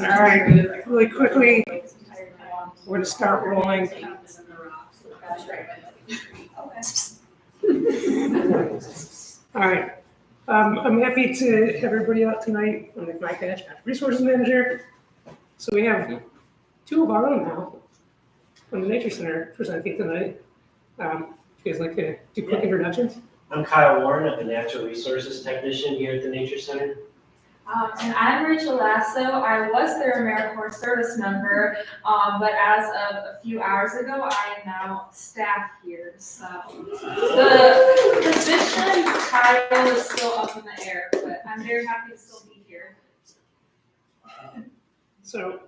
All right, really quickly, we're going to start rolling. All right, I'm happy to have everybody out tonight. I'm Mike Ash, Resources Manager. So we have two of our own now from the Nature Center presenting tonight. You guys like to do quick introductions? I'm Kyle Warren. I'm a natural resources technician here at the Nature Center. And I'm Rachel Lasso. I was their AmeriCorps service member, but as of a few hours ago, I am now staff here. So the position title is still up in the air, but I'm very happy to still be here. So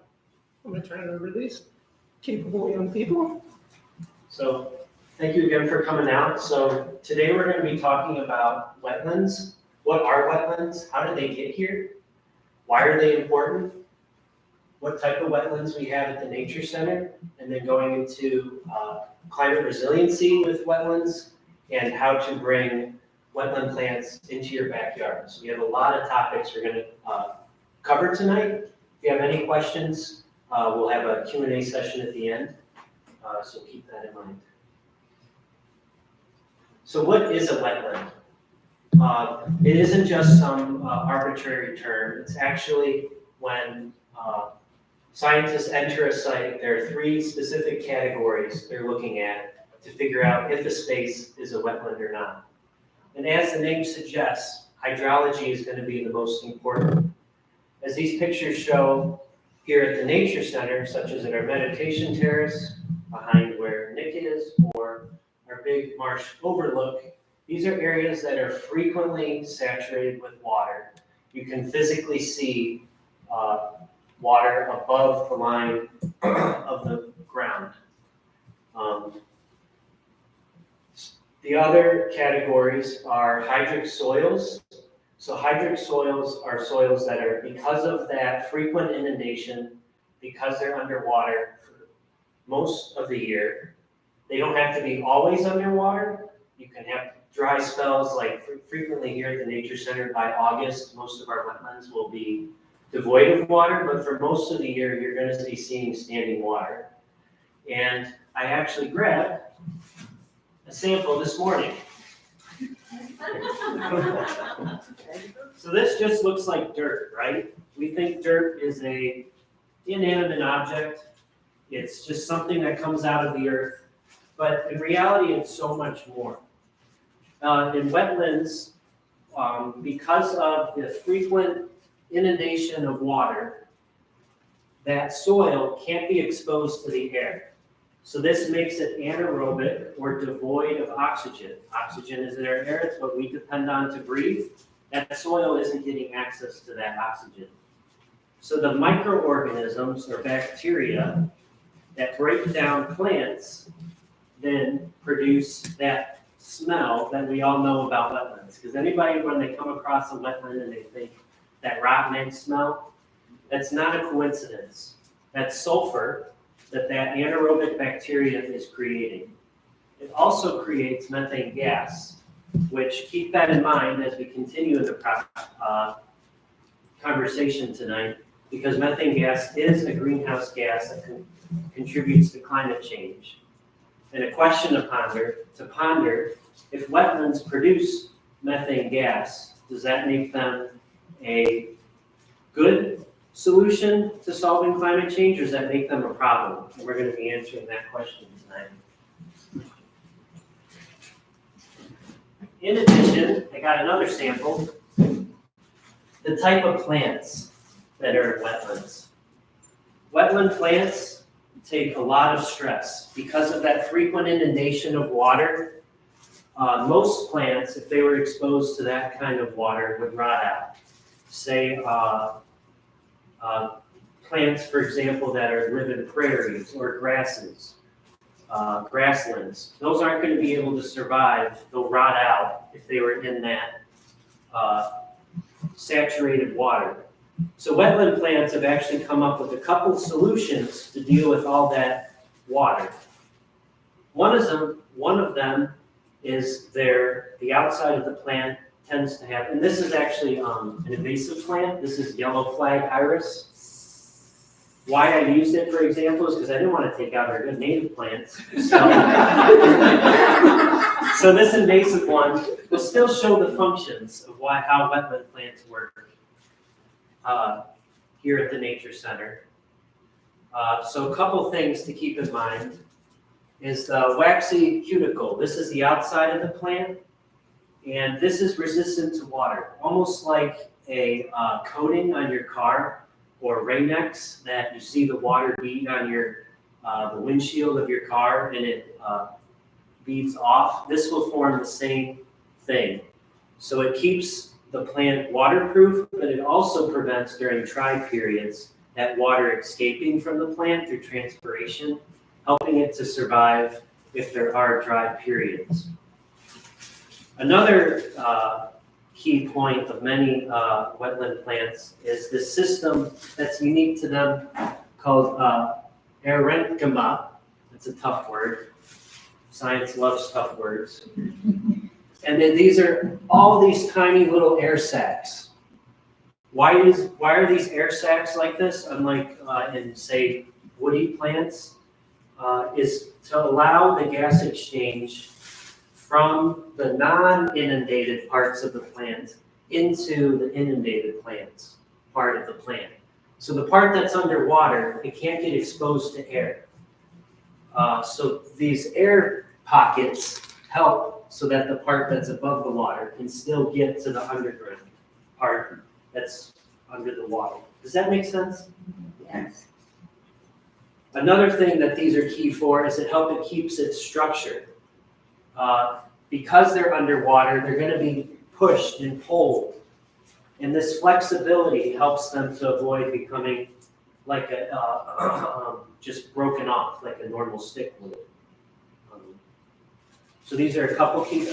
I'm going to turn it over to these capable young people. So thank you again for coming out. So today we're going to be talking about wetlands. What are wetlands? How did they get here? Why are they important? What type of wetlands we have at the Nature Center? And then going into climate resiliency with wetlands and how to bring wetland plants into your backyard. So we have a lot of topics we're going to cover tonight. If you have any questions, we'll have a Q&A session at the end. So keep that in mind. So what is a wetland? It isn't just some arbitrary term. It's actually when scientists enter a site, there are three specific categories they're looking at to figure out if a space is a wetland or not. And as the name suggests, hydrology is going to be the most important. As these pictures show here at the Nature Center, such as at our meditation terrace, behind where Nick is, or our big marsh overlook, these are areas that are frequently saturated with water. You can physically see water above the line of the ground. The other categories are hydric soils. So hydric soils are soils that are, because of that frequent inundation, because they're underwater for most of the year, they don't have to be always underwater. You can have dry spells, like frequently here at the Nature Center by August, most of our wetlands will be devoid of water, but for most of the year, you're going to be seeing standing water. And I actually grabbed a sample this morning. So this just looks like dirt, right? We think dirt is an inanimate object. It's just something that comes out of the earth. But in reality, it's so much more. In wetlands, because of the frequent inundation of water, that soil can't be exposed to the air. So this makes it anaerobic or devoid of oxygen. Oxygen is in our air, it's what we depend on to breathe. That soil isn't getting access to that oxygen. So the microorganisms or bacteria that break down plants then produce that smell that we all know about wetlands. Because anybody, when they come across a wetland and they think that rotten egg smell, that's not a coincidence. That's sulfur that anaerobic bacteria is creating. It also creates methane gas, which, keep that in mind as we continue in the conversation tonight, because methane gas is a greenhouse gas that contributes to climate change. And a question to ponder, if wetlands produce methane gas, does that make them a good solution to solving climate change, or does that make them a problem? And we're going to be answering that question tonight. In addition, I got another sample. The type of plants that are in wetlands. Wetland plants take a lot of stress. Because of that frequent inundation of water, most plants, if they were exposed to that kind of water, would rot out. Say, plants, for example, that live in prairies or grasses, grasslands. Those aren't going to be able to survive. They'll rot out if they were in that saturated water. So wetland plants have actually come up with a couple solutions to deal with all that water. One of them is the outside of the plant tends to have, and this is actually an invasive plant. This is yellow flag iris. Why I used it, for example, is because I didn't want to take out our good native plants. So this invasive one will still show the functions of how wetland plants work here at the Nature Center. So a couple things to keep in mind is the waxy cuticle. This is the outside of the plant, and this is resistant to water, almost like a coating on your car or Rain-X that you see the water bead on the windshield of your car and it beads off. This will form the same thing. So it keeps the plant waterproof, but it also prevents during dry periods that water escaping from the plant through transpiration, helping it to survive if there are dry periods. Another key point of many wetland plants is this system that's unique to them called parenchyma. It's a tough word. Science loves tough words. And then these are all these tiny little air sacs. Why are these air sacs like this, unlike in, say, woody plants? Is to allow the gas exchange from the non-inundated parts of the plant into the inundated plants, part of the plant. So the part that's underwater, it can't get exposed to air. So these air pockets help so that the part that's above the water can still get to the underground part that's under the water. Does that make sense? Yes. Another thing that these are key for is it keeps its structure. Because they're underwater, they're going to be pushed and pulled. And this flexibility helps them to avoid becoming like just broken off, like a normal stick would. So these are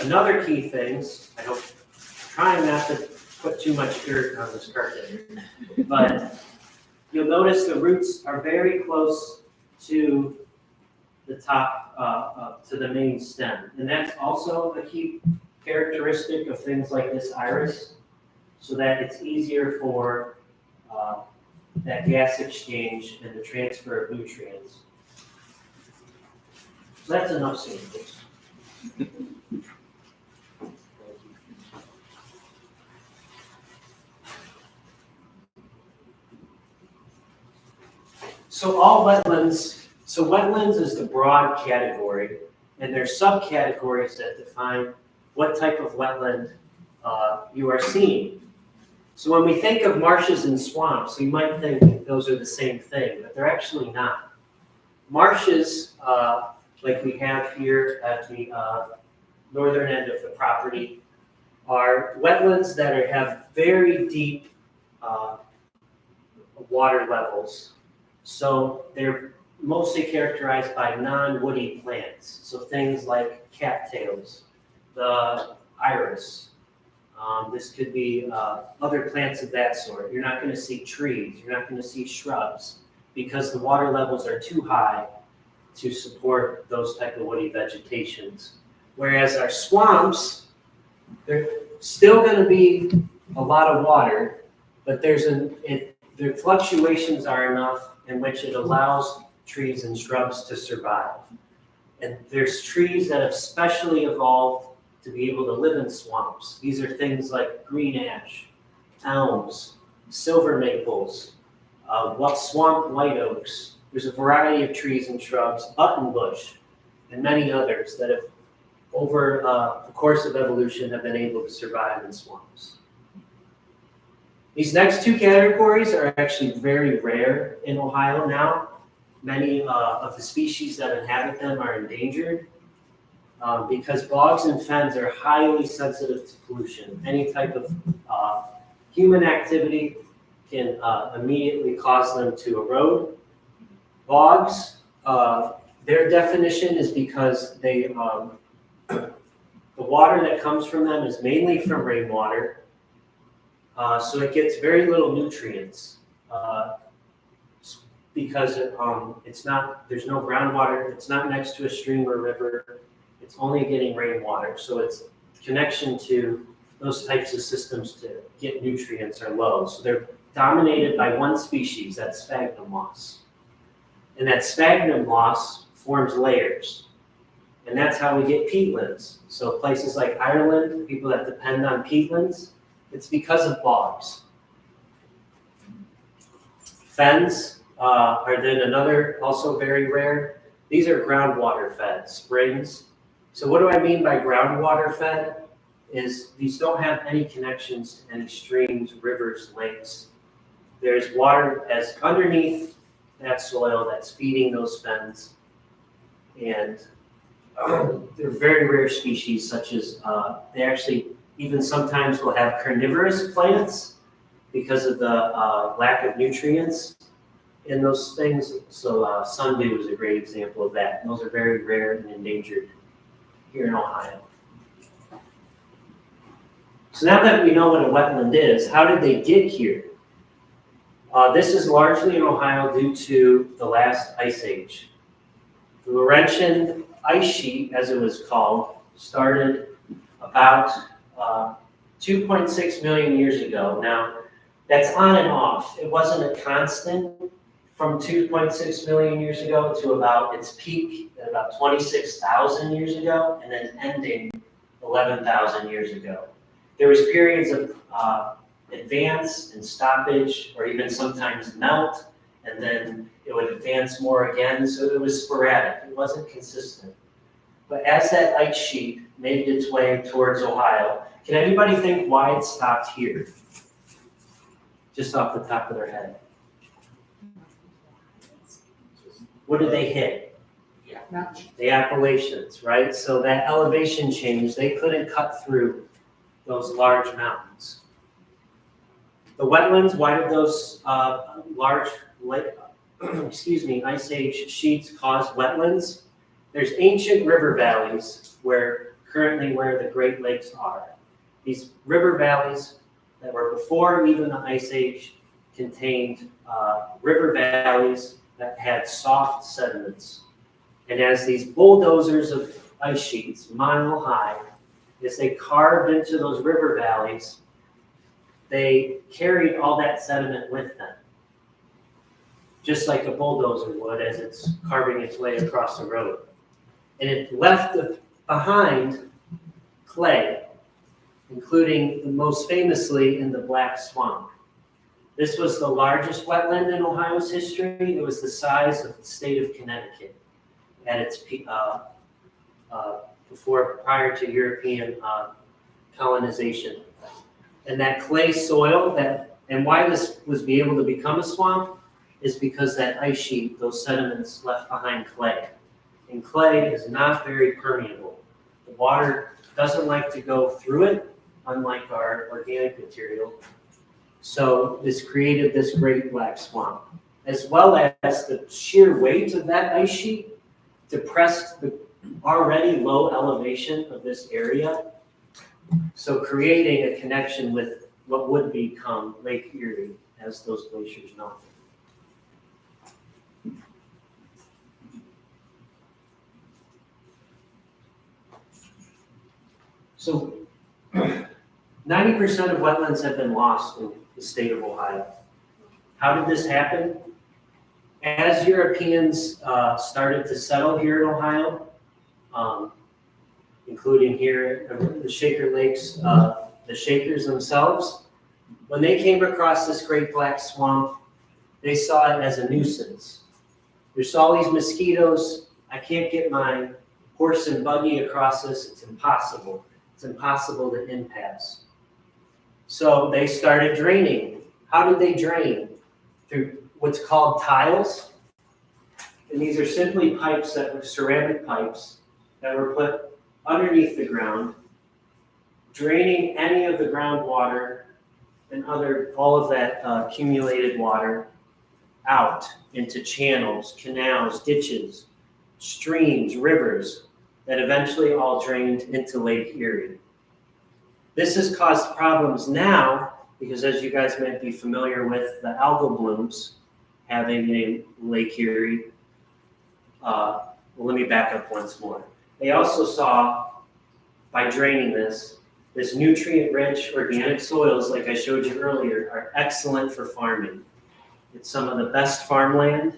another key things. I'm trying not to put too much dirt on this carpet, but you'll notice the roots are very close to the top, to the main stem. And that's also a key characteristic of things like this iris, so that it's easier for that gas exchange and the transfer of nutrients. So that's enough samples. So wetlands is the broad category, and there's subcategories that define what type of wetland you are seeing. So when we think of marshes and swamps, you might think those are the same thing, but they're actually not. Marshes, like we have here at the northern end of the property, are wetlands that have very deep water levels. So they're mostly characterized by non-woody plants. So things like cattails, the iris. This could be other plants of that sort. You're not going to see trees. You're not going to see shrubs because the water levels are too high to support those type of woody vegetations. Whereas our swamps, they're still going to be a lot of water, but their fluctuations are enough in which it allows trees and shrubs to survive. And there's trees that have specially evolved to be able to live in swamps. These are things like green ash, elms, silver maples, swamp white oaks. There's a variety of trees and shrubs, buttonbush, and many others that have over the course of evolution have been able to survive in swamps. These next two categories are actually very rare in Ohio now. Many of the species that inhabit them are endangered because bogs and fens are highly sensitive to pollution. Any type of human activity can immediately cause them to erode. Bogs, their definition is because they, the water that comes from them is mainly from rainwater. So it gets very little nutrients because it's not, there's no groundwater, it's not next to a stream or river, it's only getting rainwater. So its connection to those types of systems to get nutrients are low. So they're dominated by one species, that's sphagnum moss. And that sphagnum moss forms layers. And that's how we get peatlands. So places like Ireland, people that depend on peatlands, it's because of bogs. Fens are then another, also very rare. These are groundwater fed, springs. So what do I mean by groundwater fed? Is these don't have any connections to any streams, rivers, lakes. There's water as underneath that soil that's feeding those fens. And they're very rare species, such as they actually even sometimes will have carnivorous plants because of the lack of nutrients in those things. So sundew is a great example of that. And those are very rare and endangered here in Ohio. So now that we know what a wetland is, how did they get here? This is largely in Ohio due to the last ice age. The Laurentian ice sheet, as it was called, started about 2.6 million years ago. Now, that's on and off. It wasn't a constant from 2.6 million years ago to about its peak at about 26,000 years ago, and then ending 11,000 years ago. There was periods of advance and stoppage, or even sometimes melt, and then it would advance more again, so it was sporadic. It wasn't consistent. But as that ice sheet made its way towards Ohio, can anybody think why it stopped here? Just off the top of their head. What did they hit? The Appalachians, right? So that elevation change, they couldn't cut through those large mountains. The wetlands, why did those large ice age sheets cause wetlands? There's ancient river valleys where the Great Lakes are. These river valleys that were before even the ice age contained river valleys that had soft sediments. And as these bulldozers of ice sheets, mile high, as they carved into those river valleys, they carried all that sediment with them. Just like a bulldozer would as it's carving its way across the road. And it left behind clay, including most famously in the Black Swamp. This was the largest wetland in Ohio's history. It was the size of the state of Connecticut at its peak, prior to European colonization. And that clay soil, and why this was able to become a swamp, is because that ice sheet, those sediments left behind clay. And clay is not very permeable. The water doesn't like to go through it, unlike our organic material. So this created this great black swamp, as well as the sheer weight of that ice sheet depressed the already low elevation of this area. So creating a connection with what would become Lake Erie as those glaciers melted. So 90% of wetlands have been lost in the state of Ohio. How did this happen? As Europeans started to settle here in Ohio, including here, the Shaker Lakes, the Shakers themselves, when they came across this great black swamp, they saw it as a nuisance. There's all these mosquitoes. I can't get my horse and buggy across this, it's impossible. It's impossible to impasse. So they started draining. How did they drain? Through what's called tiles. And these are simply pipes that were ceramic pipes that were put underneath the ground, draining any of the groundwater and all of that accumulated water out into channels, canals, ditches, streams, rivers that eventually all drained into Lake Erie. This has caused problems now because, as you guys might be familiar with, the algal blooms having a Lake Erie. Well, let me back up once more. They also saw, by draining this nutrient-rich organic soils, like I showed you earlier, are excellent for farming. It's some of the best farmland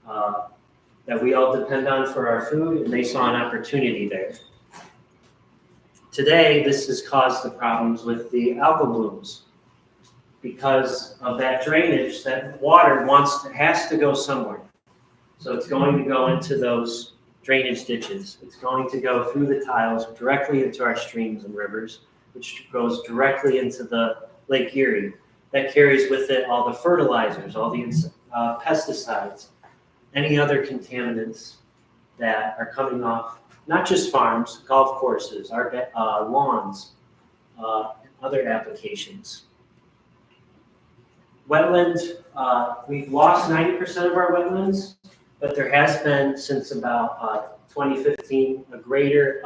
that we all depend on for our food, and they saw an opportunity there. Today, this has caused the problems with the algal blooms. Because of that drainage, that water has to go somewhere. So it's going to go into those drainage ditches. It's going to go through the tiles directly into our streams and rivers, which goes directly into the Lake Erie. That carries with it all the fertilizers, all the pesticides, any other contaminants that are coming off, not just farms, golf courses, our lawns, other applications. Wetlands, we've lost 90% of our wetlands, but there has been, since about 2015, a greater,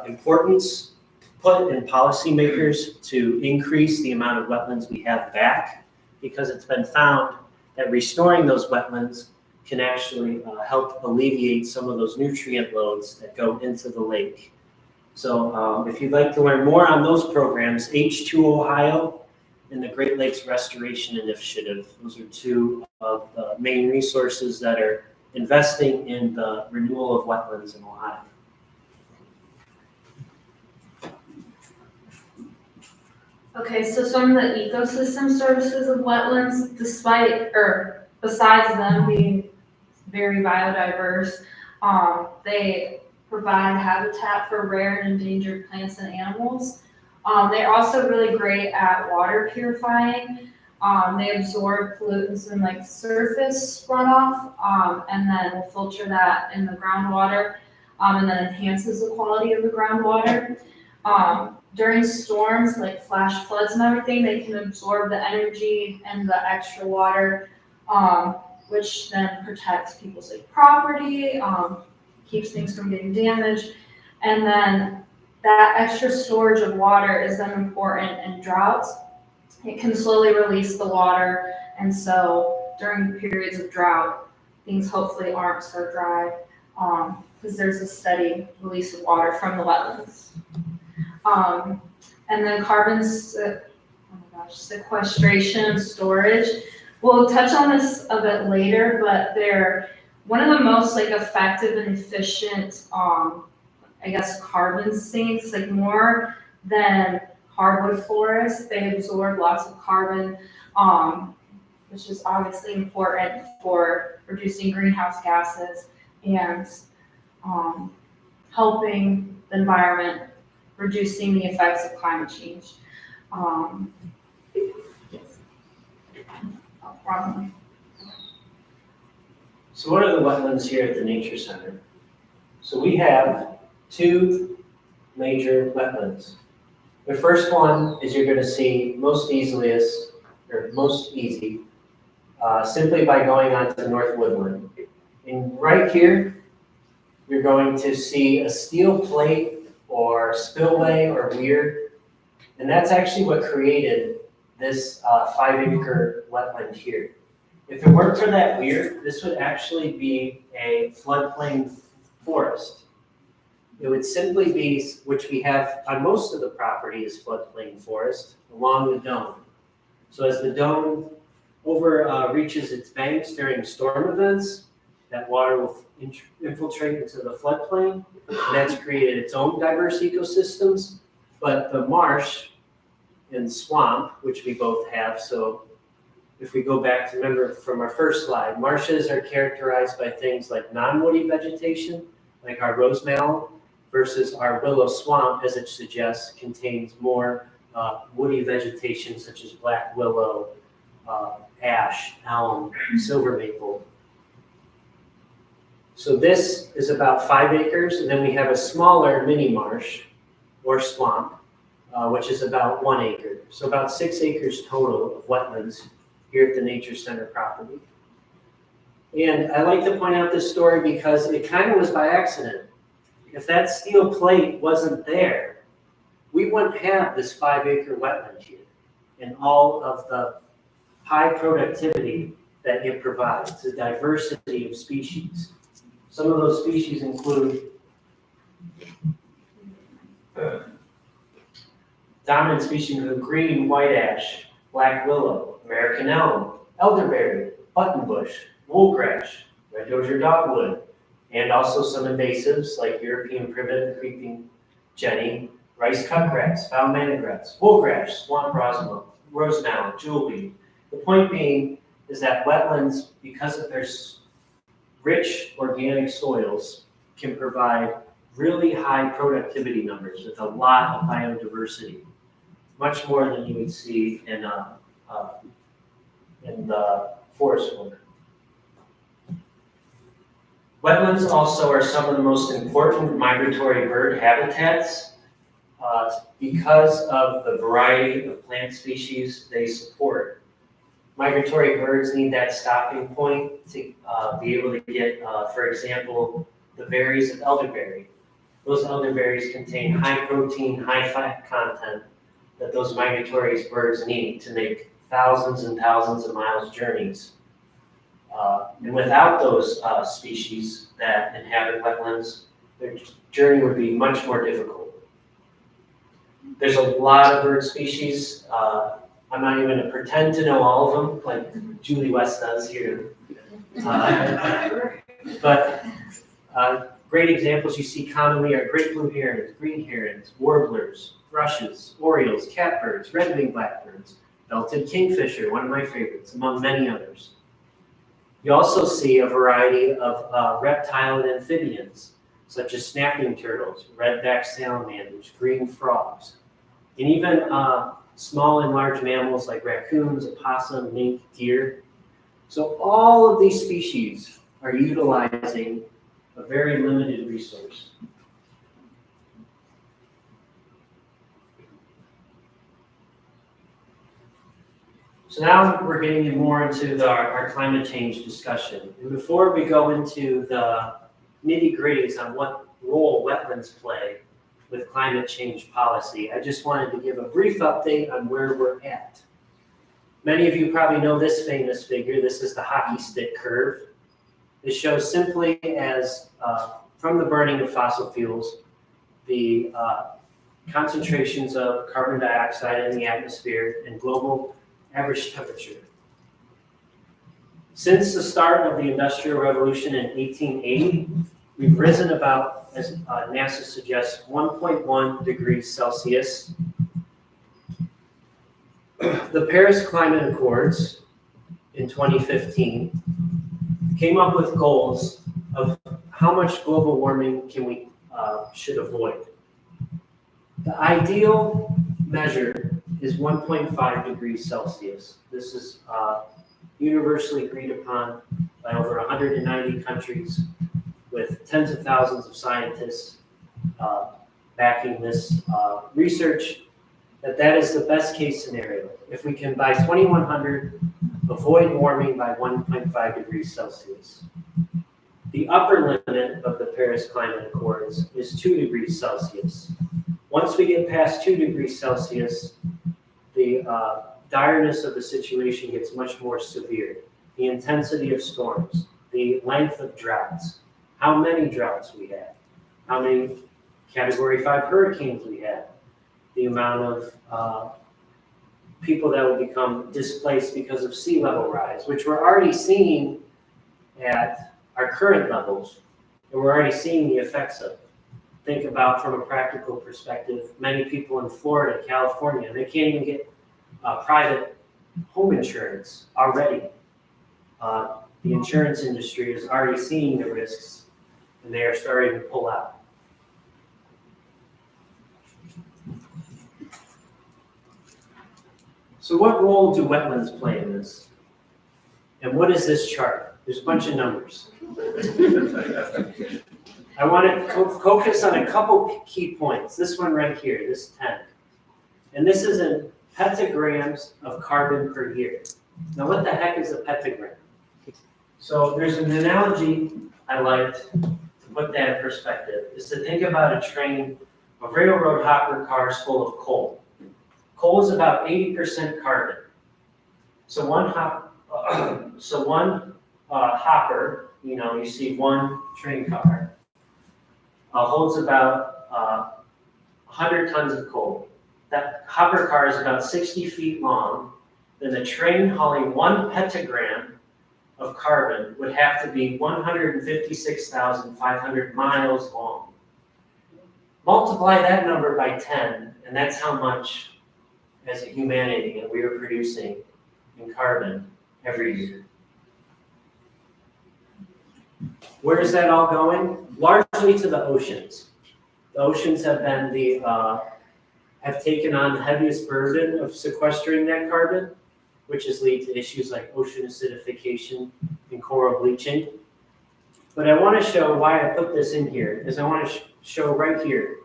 importance put in policymakers to increase the amount of wetlands we have back, because it's been found that restoring those wetlands can actually help alleviate some of those nutrient loads that go into the lake. So if you'd like to learn more on those programs, H2 Ohio and the Great Lakes Restoration Initiative, those are two of the main resources that are investing in the renewal of wetlands in Ohio. Okay, so some of the ecosystem services of wetlands, besides them being very biodiverse, they provide habitat for rare and endangered plants and animals. They're also really great at water purifying. They absorb pollutants in like surface runoff, and then will filter that in the groundwater, and then enhances the quality of the groundwater. During storms, like flash floods and everything, they can absorb the energy and the extra water, which then protects people's like property, keeps things from getting damaged. And then that extra storage of water is then important in droughts. It can slowly release the water, and so during periods of drought, things hopefully aren't so dry, because there's a steady release of water from the wetlands. And then sequestration and storage. We'll touch on this a bit later, but they're one of the most like effective and efficient, carbon sinks, like more than hardwood forests. They absorb lots of carbon, which is obviously important for reducing greenhouse gases and helping the environment, reducing the effects of climate change. So what are the wetlands here at the Nature Center? So we have two major wetlands. The first one is you're going to see most easy, simply by going onto North Woodland. And right here, you're going to see a steel plate or spillway or weir, and that's actually what created this 5-acre wetland here. If it weren't for that weir, this would actually be a floodplain forest. It would simply be, which we have on most of the property, is floodplain forest along the dome. So as the dome reaches its banks during storm events, that water will infiltrate into the floodplain, and that's created its own diverse ecosystems. But the marsh and swamp, which we both have, so if we go back to remember from our first slide, marshes are characterized by things like non-woody vegetation, like our rosemallow, versus our willow swamp, as it suggests, contains more woody vegetation such as black willow, ash, elm, silver maple. So this is about 5 acres, and then we have a smaller mini marsh or swamp, which is about 1 acre. So about 6 acres total of wetlands here at the Nature Center property. And I like to point out this story because it kind of was by accident. If that steel plate wasn't there, we wouldn't have this 5 acre wetland here and all of the high productivity that it provides, the diversity of species. Some of those species include dominant species include green white ash, black willow, American elm, elderberry, buttonbush, woolgrash, red dozier dogwood, and also some invasives like European privet, creeping jenny, rice cutgrass, foul mannagrass, woolgrash, swamp rosemallow, jewelweed. The point being is that wetlands, because of their rich organic soils, can provide really high productivity numbers with a lot of biodiversity, much more than you would see in the forest world. Wetlands also are some of the most important migratory bird habitats because of the variety of plant species they support. Migratory birds need that stopping point to be able to get, for example, the berries of elderberry. Those elderberries contain high protein, high fat content that those migratory birds need to make thousands and thousands of miles journeys. And without those species that inhabit wetlands, their journey would be much more difficult. There's a lot of bird species. I'm not even going to pretend to know all of them, like Julie West does here. But great examples you see commonly are great blue herons, green herons, warblers, thrushes, orioles, catbirds, red-winged blackbirds, belted kingfisher, one of my favorites, among many others. You also see a variety of reptile and amphibians, such as snapping turtles, redback salamanders, green frogs, and even small and large mammals like raccoons, opossum, mink, deer. So all of these species are utilizing a very limited resource. So now we're getting more into our climate change discussion. And before we go into the nitty-gritties on what role wetlands play with climate change policy, I just wanted to give a brief update on where we're at. Many of you probably know this famous figure. This is the hockey stick curve. It shows simply as from the burning of fossil fuels, the concentrations of carbon dioxide in the atmosphere and global average temperature. Since the start of the Industrial Revolution in 1880, we've risen about, as NASA suggests, 1.1 degrees Celsius. The Paris Climate Accords in 2015 came up with goals of how much global warming should avoid. The ideal measure is 1.5 degrees Celsius. This is universally agreed upon by over 190 countries with tens of thousands of scientists backing this research, that is the best case scenario. If we can, by 2100, avoid warming by 1.5 degrees Celsius. The upper limit of the Paris Climate Accords is 2 degrees Celsius. Once we get past 2 degrees Celsius, the direness of the situation gets much more severe. The intensity of storms, the length of droughts, how many droughts we have, how many Category 5 hurricanes we have, the amount of people that will become displaced because of sea level rise, which we're already seeing at our current levels, and we're already seeing the effects of it. Think about, from a practical perspective, many people in Florida, California, they can't even get private home insurance already. The insurance industry is already seeing the risks, and they are starting to pull out. So what role do wetlands play in this? And what is this chart? There's a bunch of numbers. I want to focus on a couple key points. This one right here, this 10. And this is in petagrams of carbon per year. Now what the heck is a petagram? So there's an analogy I liked to put that in perspective, is to think about a train of railroad hopper cars full of coal. Coal is about 80% carbon. So one hopper, you see one train car, holds about 100 tons of coal. That hopper car is about 60 feet long. Then the train hauling 1 petagram of carbon would have to be 156,500 miles long. Multiply that number by 10, and that's how much, as a humanity, we are producing in carbon every year. Where is that all going? Largely to the oceans. The oceans have been have taken on the heaviest burden of sequestering that carbon, which has led to issues like ocean acidification and coral bleaching. But I want to show why I put this in here, is I want to show right here.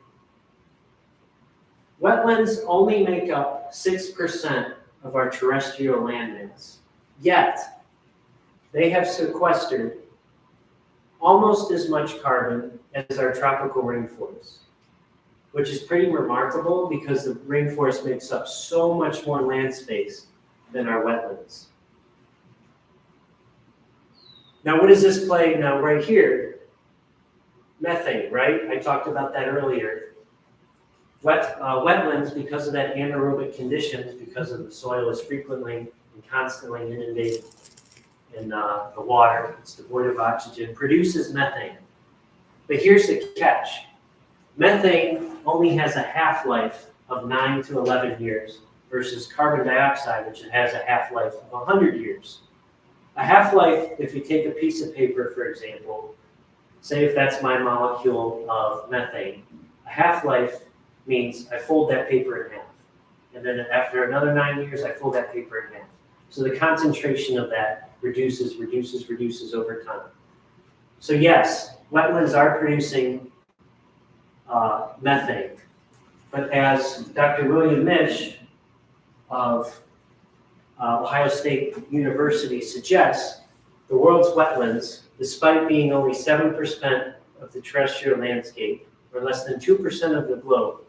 Wetlands only make up 6% of our terrestrial landmass, yet they have sequestered almost as much carbon as our tropical rainforests, which is pretty remarkable because the rainforest makes up so much more land space than our wetlands. Now, what does this play now right here? Methane, right? I talked about that earlier. Wetlands, because of that anaerobic conditions, because of the soil is frequently and constantly inundated in the water, it's devoid of oxygen, produces methane. But here's the catch. Methane only has a half-life of 9 to 11 years versus carbon dioxide, which has a half-life of 100 years. A half-life, if you take a piece of paper, for example, say if that's my molecule of methane, a half-life means I fold that paper in half. And then after another 9 years, I fold that paper in half. So the concentration of that reduces over time. So yes, wetlands are producing methane. But as Dr. William Misch of Ohio State University suggests, the world's wetlands, despite being only 7% of the terrestrial landscape, or less than 2% of the globe,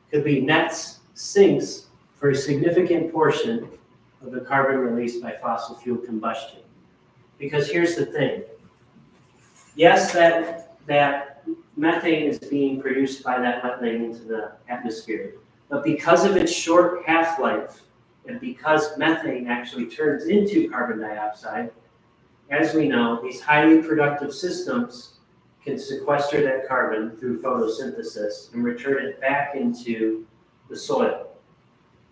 could be net sinks for a significant portion of the carbon released by fossil fuel combustion. Because here's the thing. Yes, that methane is being produced by that methane into the atmosphere. But because of its short half-life, and because methane actually turns into carbon dioxide, as we know, these highly productive systems can sequester that carbon through photosynthesis and return it back into the soil.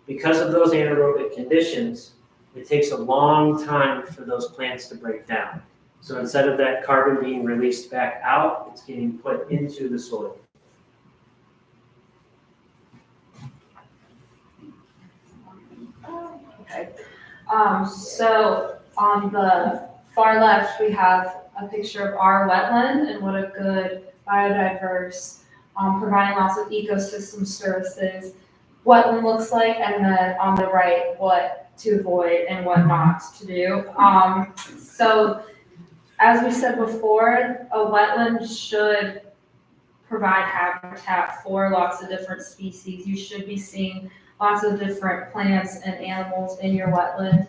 Because of those anaerobic conditions, it takes a long time for those plants to break down. So instead of that carbon being released back out, it's getting put into the soil. Okay. So on the far left, we have a picture of our wetland and what a good biodiverse, providing lots of ecosystem services, wetland looks like, and then on the right, what to avoid and what not to do. So as we said before, a wetland should provide habitat for lots of different species. You should be seeing lots of different plants and animals in your wetland,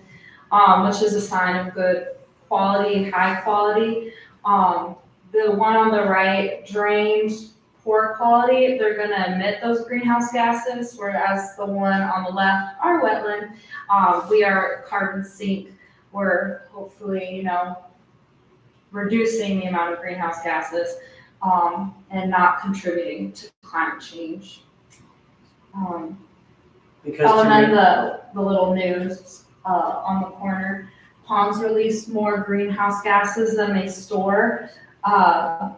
which is a sign of good quality, high quality. The one on the right, drained, poor quality, they're gonna emit those greenhouse gases, whereas the one on the left, our wetland, we are carbon sink. We're hopefully, reducing the amount of greenhouse gases and not contributing to climate change. And then the little news on the corner. Ponds release more greenhouse gases than they store. Yeah,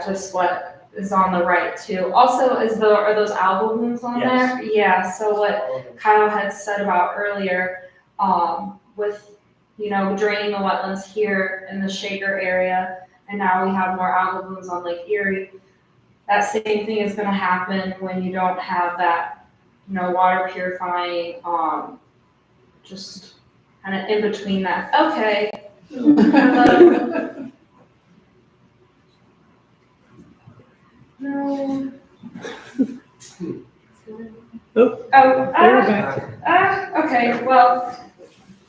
just what is on the right too. Also, are those algal blooms on Yes. there? Yeah, so what Kyle had said about earlier, with, draining the wetlands here in the Shaker area, and now we have more algal blooms on Lake Erie. That same thing is gonna happen when you don't have that, water purifying, just kind of in between that. Okay. Hello. No. Oh, Oh, we're back. okay, well,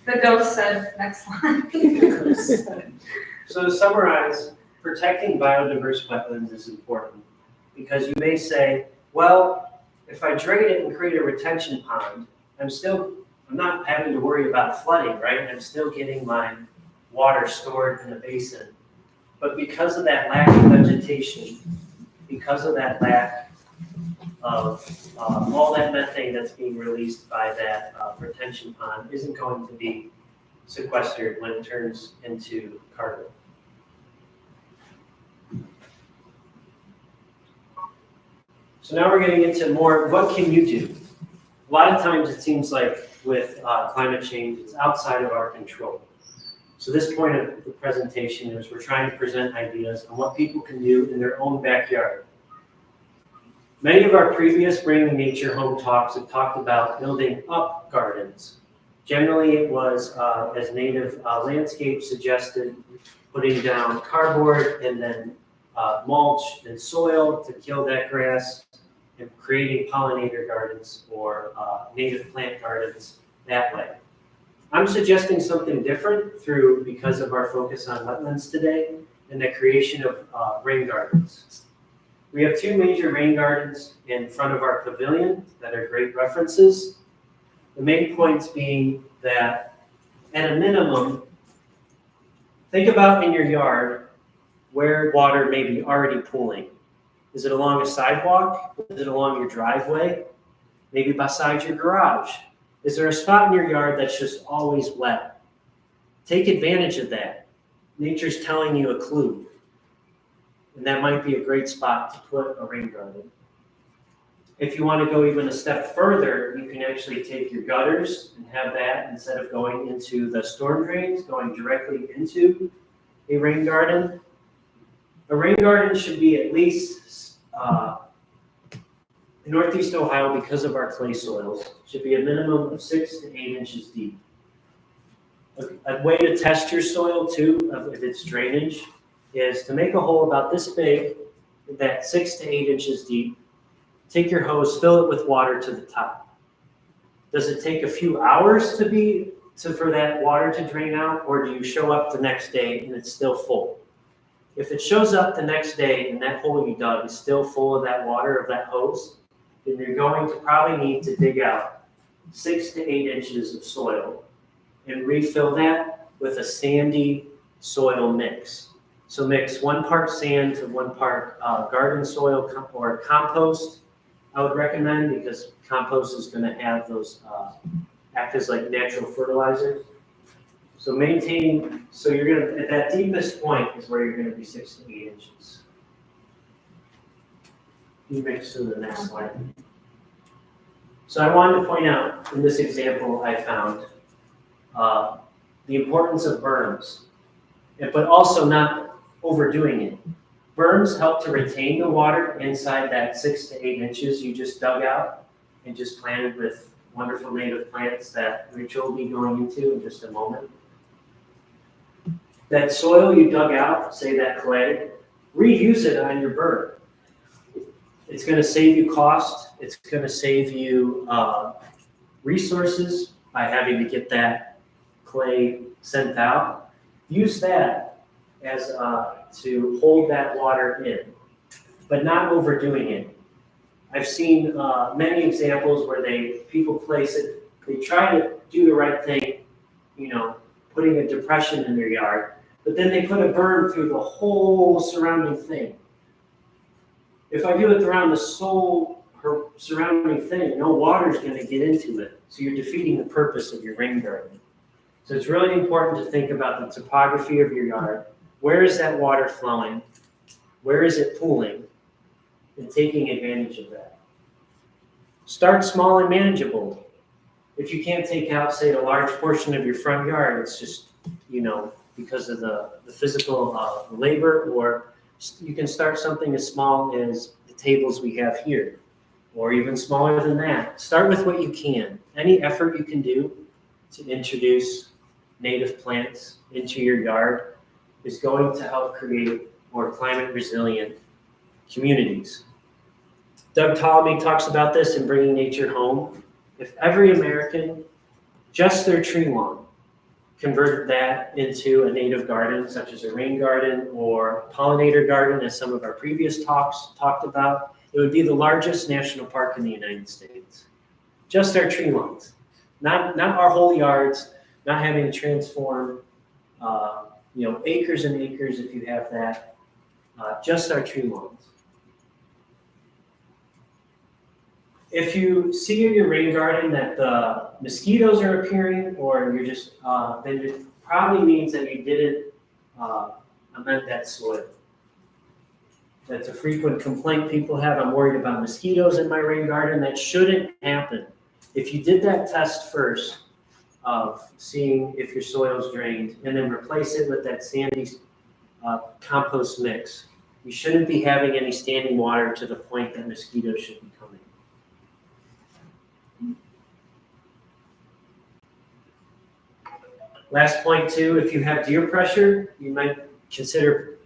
the ghost said next line. So to summarize, protecting biodiverse wetlands is important because you may say, well, if I drain it and create a retention pond, I'm not having to worry about flooding, right? I'm still getting my water stored in a basin. But because of that lack of vegetation, because of that lack of all that methane that's being released by that retention pond isn't going to be sequestered when it turns into carbon. So now we're getting into more, what can you do? A lot of times it seems like with climate change, it's outside of our control. So this point of the presentation is we're trying to present ideas on what people can do in their own backyard. Many of our previous Bringing Nature Home talks have talked about building up gardens. Generally, it was, as native landscape suggested, putting down cardboard and then mulch and soil to kill that grass and creating pollinator gardens or native plant gardens that way. I'm suggesting something different because of our focus on wetlands today and the creation of rain gardens. We have two major rain gardens in front of our pavilion that are great references. The main points being that at a minimum, think about in your yard where water may be already pooling. Is it along a sidewalk? Is it along your driveway? Maybe beside your garage? Is there a spot in your yard that's just always wet? Take advantage of that. Nature's telling you a clue. And that might be a great spot to put a rain garden. If you want to go even a step further, you can actually take your gutters and have that, instead of going into the storm drains, going directly into a rain garden. A rain garden should be at least, in Northeast Ohio, because of our clay soils, should be a minimum of 6 to 8 inches deep. A way to test your soil too, if it's drainage, is to make a hole about this big, that 6 to 8 inches deep. Take your hose, fill it with water to the top. Does it take a few hours for that water to drain out, or do you show up the next day and it's still full? If it shows up the next day and that hole you dug is still full of that water of that hose, then you're going to probably need to dig out 6 to 8 inches of soil and refill that with a sandy soil mix. So mix 1 part sand to 1 part garden soil or compost. I would recommend, because compost is going to have those act as like natural fertilizers. So you're going to, at that deepest point is where you're going to be 6 to 8 inches. You mix to the next slide. So I wanted to point out in this example I found the importance of berms, but also not overdoing it. Berms help to retain the water inside that 6 to 8 inches you just dug out and just planted with wonderful native plants that Rachel will be going into in just a moment. That soil you dug out, say that clay, reuse it on your berm. It's going to save you cost. It's going to save you resources by having to get that clay sent out. Use that as to hold that water in, but not overdoing it. I've seen many examples where people place it, they try to do the right thing, putting a depression in their yard, but then they put a berm through the whole surrounding thing. If I do it around the surrounding thing, no water's gonna get into it. So you're defeating the purpose of your rain garden. So it's really important to think about the topography of your yard. Where is that water flowing? Where is it pooling? And taking advantage of that. Start small and manageable. If you can't take out, say, a large portion of your front yard, it's just, because of the physical labor, or you can start something as small as the tables we have here, or even smaller than that. Start with what you can. Any effort you can do to introduce native plants into your yard is going to help create more climate resilient communities. Doug Ptolemy talks about this in Bringing Nature Home. If every American, just their tree lawn, converted that into a native garden, such as a rain garden or pollinator garden, as some of our previous talks talked about, it would be the largest national park in the United States. Just our tree lawns, not our whole yards, not having to transform, acres and acres if you have that, just our tree lawns. If you see in your rain garden that the mosquitoes are appearing, or you're just, then it probably means that you didn't amend that soil. That's a frequent complaint people have. I'm worried about mosquitoes in my rain garden. That shouldn't happen. If you did that test first of seeing if your soil's drained, and then replace it with that sandy compost mix, you shouldn't be having any standing water to the point that mosquitoes should be coming. Last point too, if you have deer pressure, you might consider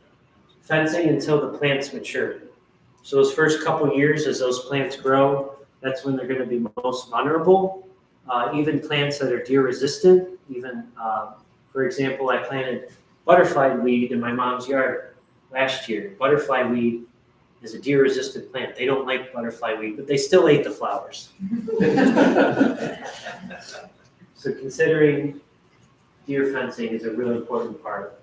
fencing until the plants mature. So those first couple years as those plants grow, that's when they're going to be most vulnerable. Even plants that are deer resistant, for example, I planted butterfly weed in my mom's yard last year. Butterfly weed is a deer resistant plant. They don't like butterfly weed, but they still ate the flowers. So considering deer fencing is a really important part.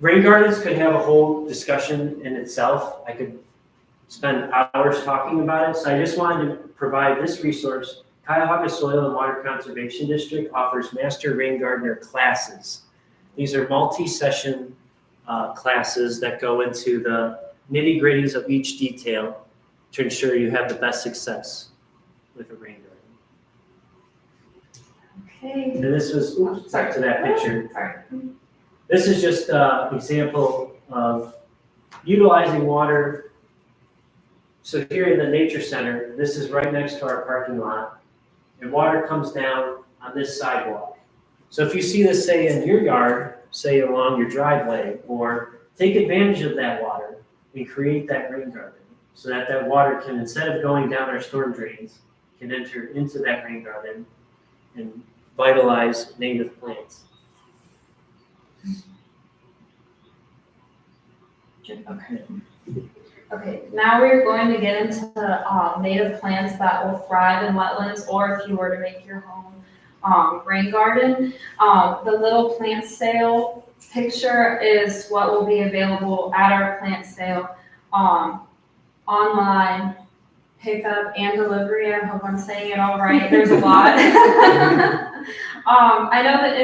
Rain gardens could have a whole discussion in itself. I could spend hours talking about it, so I just wanted to provide this resource. Cuyahoga Soil and Water Conservation District offers Master Rain Gardener classes. These are multi-session classes that go into the nitty-gritties of each detail to ensure you have the best success with a rain garden. Okay. And this was, back to that picture. Sorry. This is just an example of utilizing water. So here in the nature center, this is right next to our parking lot, and water comes down on this sidewalk. So if you see this, say, in your yard, say along your driveway, or take advantage of that water and create that rain garden so that that water can, instead of going down our storm drains, can enter into that rain garden and vitalize native plants. Okay, now we're going to get into native plants that will thrive in wetlands, or if you were to make your home rain garden. The little plant sale picture is what will be available at our plant sale, online, pickup and delivery. I hope I'm saying it all right. There's a lot. I know the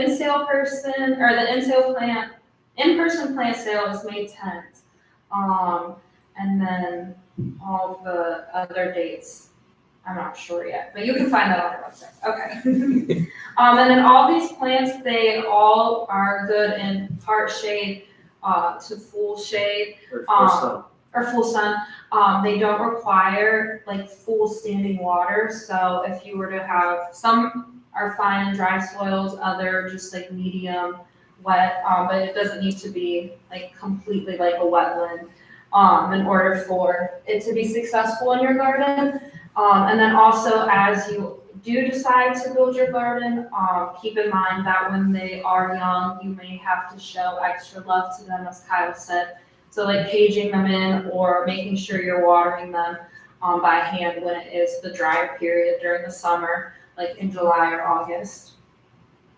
in-person plant sale is May 10th. And then all the other dates, I'm not sure yet, but you can find that on our website. Okay. And then all these plants, they all are good in part shade to full shade. Or full sun. They don't require like full standing water. So if you were to have, some are fine in dry soils, other just like medium wet, but it doesn't need to be like completely like a wetland in order for it to be successful in your garden. And then also, as you do decide to build your garden, keep in mind that when they are young, you may have to show extra love to them, as Kyle said. So like caging them in or making sure you're watering them by hand when it is the drier period during the summer, like in July or August.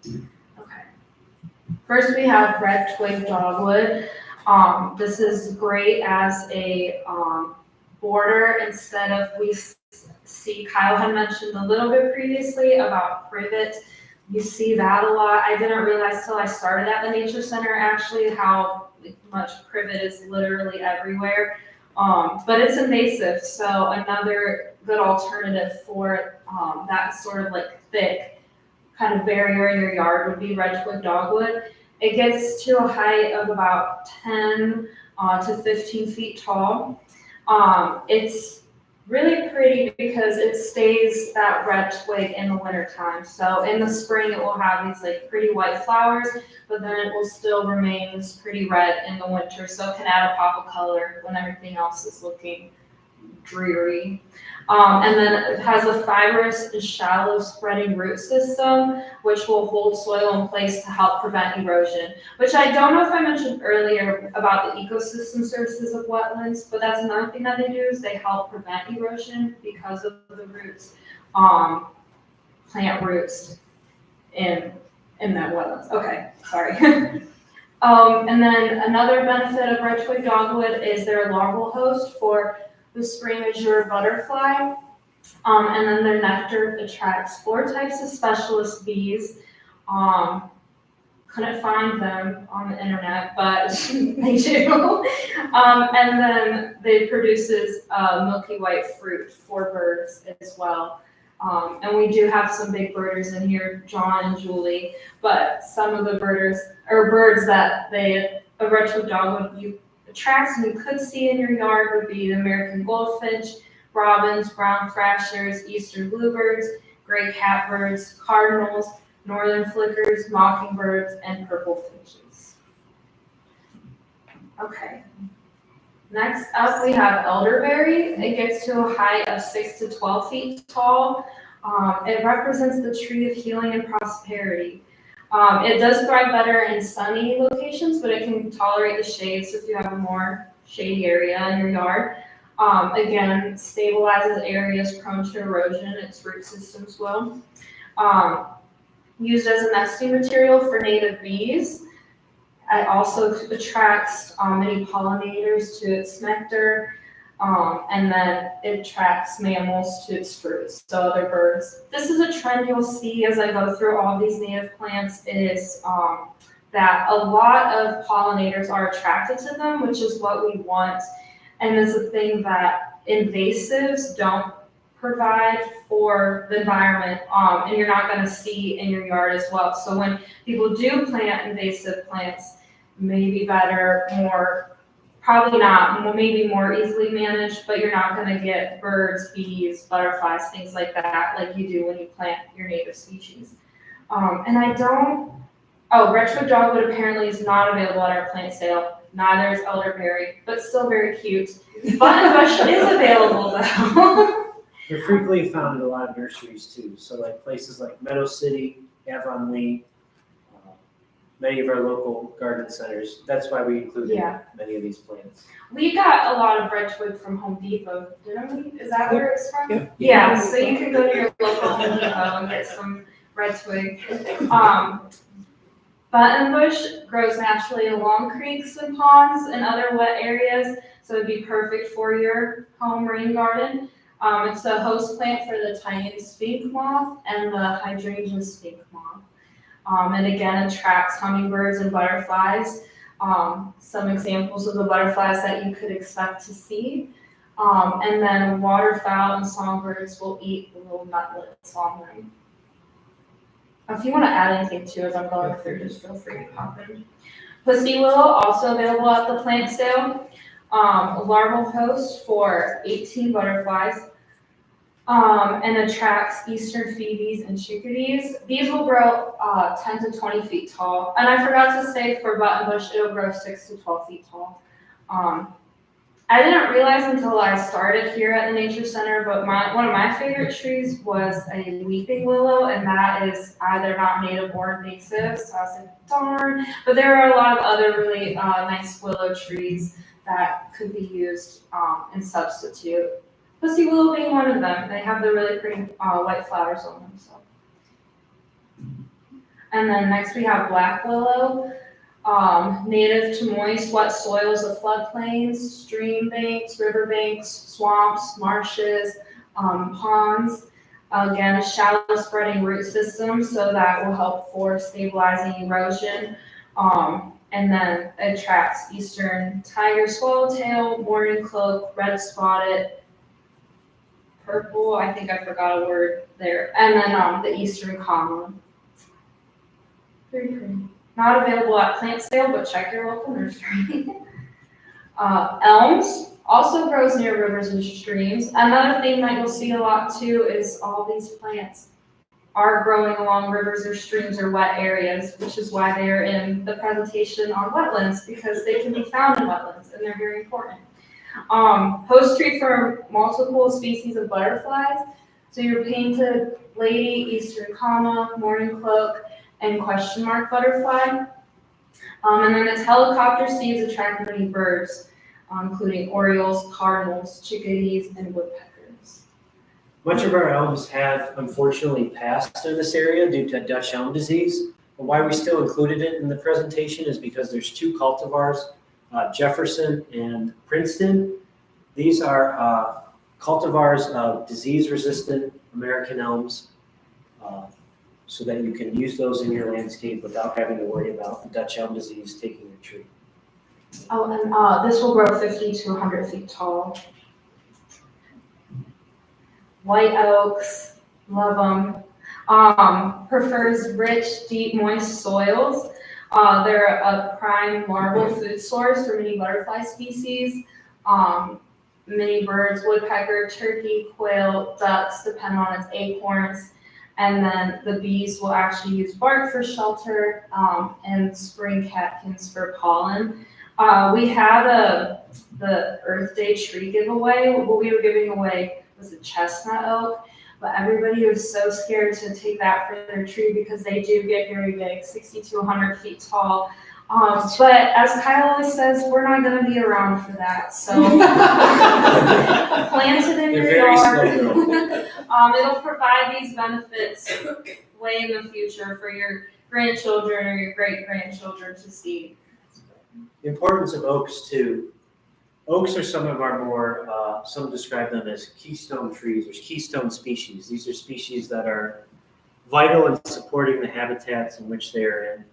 Okay. First we have red twig dogwood. This is great as a border instead of, see Kyle had mentioned a little bit previously about privet. You see that a lot. I didn't realize till I started at the nature center actually how much privet is literally everywhere. But it's invasive, so another good alternative for that sort of like thick kind of barrier in your yard would be redwood dogwood. It gets to a height of about 10 to 15 feet tall. It's really pretty because it stays that red twig in the wintertime. So in the spring it will have these like pretty white flowers, but then it will still remain this pretty red in the winter. So it can add a pop of color when everything else is looking dreary. And then it has a fibrous and shallow spreading root system, which will hold soil in place to help prevent erosion, which I don't know if I mentioned earlier about the ecosystem services of wetlands, but that's another thing that they do is they help prevent erosion because of the roots, plant roots in that wetlands. Okay, sorry. And then another benefit of red twig dogwood is they're a larval host for the spring azure butterfly, and then their nectar attracts 4 types of specialist bees. Couldn't find them on the internet, but they do. And then they produces milky white fruit for birds as well. And we do have some big birders in here, John and Julie, but some of the birds that a red twig dogwood attracts and you could see in your yard would be the American goldfinch, robins, brown thrashers, eastern bluebirds, gray catbirds, cardinals, northern flickers, mockingbirds, and purple finches. Okay. Next up, we have elderberry. It gets to a height of 6 to 12 feet tall. It represents the tree of healing and prosperity. It does thrive better in sunny locations, but it can tolerate the shade, so if you have a more shady area in your yard. Again, stabilizes areas prone to erosion, its root systems will. Used as a nesting material for native bees. It also attracts many pollinators to its nectar, and then it attracts mammals to its fruits, so other birds. This is a trend you'll see as I go through all these native plants is that a lot of pollinators are attracted to them, which is what we want, and it's a thing that invasives don't provide for the environment, and you're not going to see in your yard as well. So when people do plant invasive plants, maybe better, probably not, maybe more easily managed, but you're not going to get birds, bees, butterflies, things like that, like you do when you plant your native species. Red twig dogwood apparently is not available at our plant sale. Neither is elderberry, but still very cute. Buttonbush is available though. They're frequently found in a lot of nurseries too. So like places like Meadow City, Avonlea, many of our local garden centers. That's why we included many of these plants. We got a lot of red twig from Home Depot, didn't we? Is that where it's from? Yeah. So you can go to your local Home Depot and get some red twig. Buttonbush grows naturally along creeks and ponds and other wet areas, so it'd be perfect for your home rain garden. It's a host plant for the tiny skink moth and the hydrangea skink moth. And again, attracts hummingbirds and butterflies. Some examples of the butterflies that you could expect to see. And then waterfowl and songbirds will eat the little nutlets on them. If you want to add anything to as I'm going through, just feel free to pop in. Pussy willow, also available at the plant sale. A larval host for 18 butterflies. And attracts eastern phoebes and chickadees. These will grow 10 to 20 feet tall. And I forgot to say for buttonbush, it'll grow 6 to 12 feet tall. I didn't realize until I started here at the Nature Center, but one of my favorite trees was a weeping willow, and that is either not native or invasive, so I was like, darn. But there are a lot of other really nice willow trees that could be used in substitute. Pussy willow being one of them. They have the really pretty white flowers on them. So. And then next we have black willow. Native to moist, wet soils of floodplains, stream banks, river banks, swamps, marshes, ponds. Again, a shallow spreading root system, so that will help for stabilizing erosion. And then it attracts eastern tiger swallowtail, mourning cloak, red spotted, purple, I think I forgot a word there, and then the eastern common. Very pretty. Not available at plant sale, but check your local nursery. Elms also grows near rivers and streams. Another thing that you'll see a lot too is all these plants are growing along rivers or streams or wet areas, which is why they are in the presentation on wetlands, because they can be found in wetlands and they're very important. Host tree for multiple species of butterflies. So your painted lady, eastern comma, mourning cloak, and question mark butterfly. And then its helicopter seeds attract many birds, including orioles, cardinals, chickadees, and woodpeckers. Much of our elms have unfortunately passed in this area due to Dutch elm disease. But why we still included it in the presentation is because there's two cultivars, Jefferson and Princeton. These are cultivars of disease-resistant American elms, so that you can use those in your landscape without having to worry about the Dutch elm disease taking your tree. Oh, and this will grow 50 to 100 feet tall. White oaks, love them. Prefers rich, deep, moist soils. They're a prime larval food source for many butterfly species. Many birds, woodpecker, turkey, quail, ducks depend on its acorns. And then the bees will actually use bark for shelter, and spring catkins for pollen. We had the Earth Day tree giveaway. What we were giving away was a chestnut oak, but everybody was so scared to take that for their tree because they do get very big, 60 to 100 feet tall. But as Kyle always says, we're not going to be around for that. So plant it in your yard. It'll provide these benefits way in the future for your grandchildren or your great-grandchildren to see. The importance of oaks too. Oaks are some of our more, some describe them as keystone trees or keystone species. These are species that are vital in supporting the habitats in which they are in.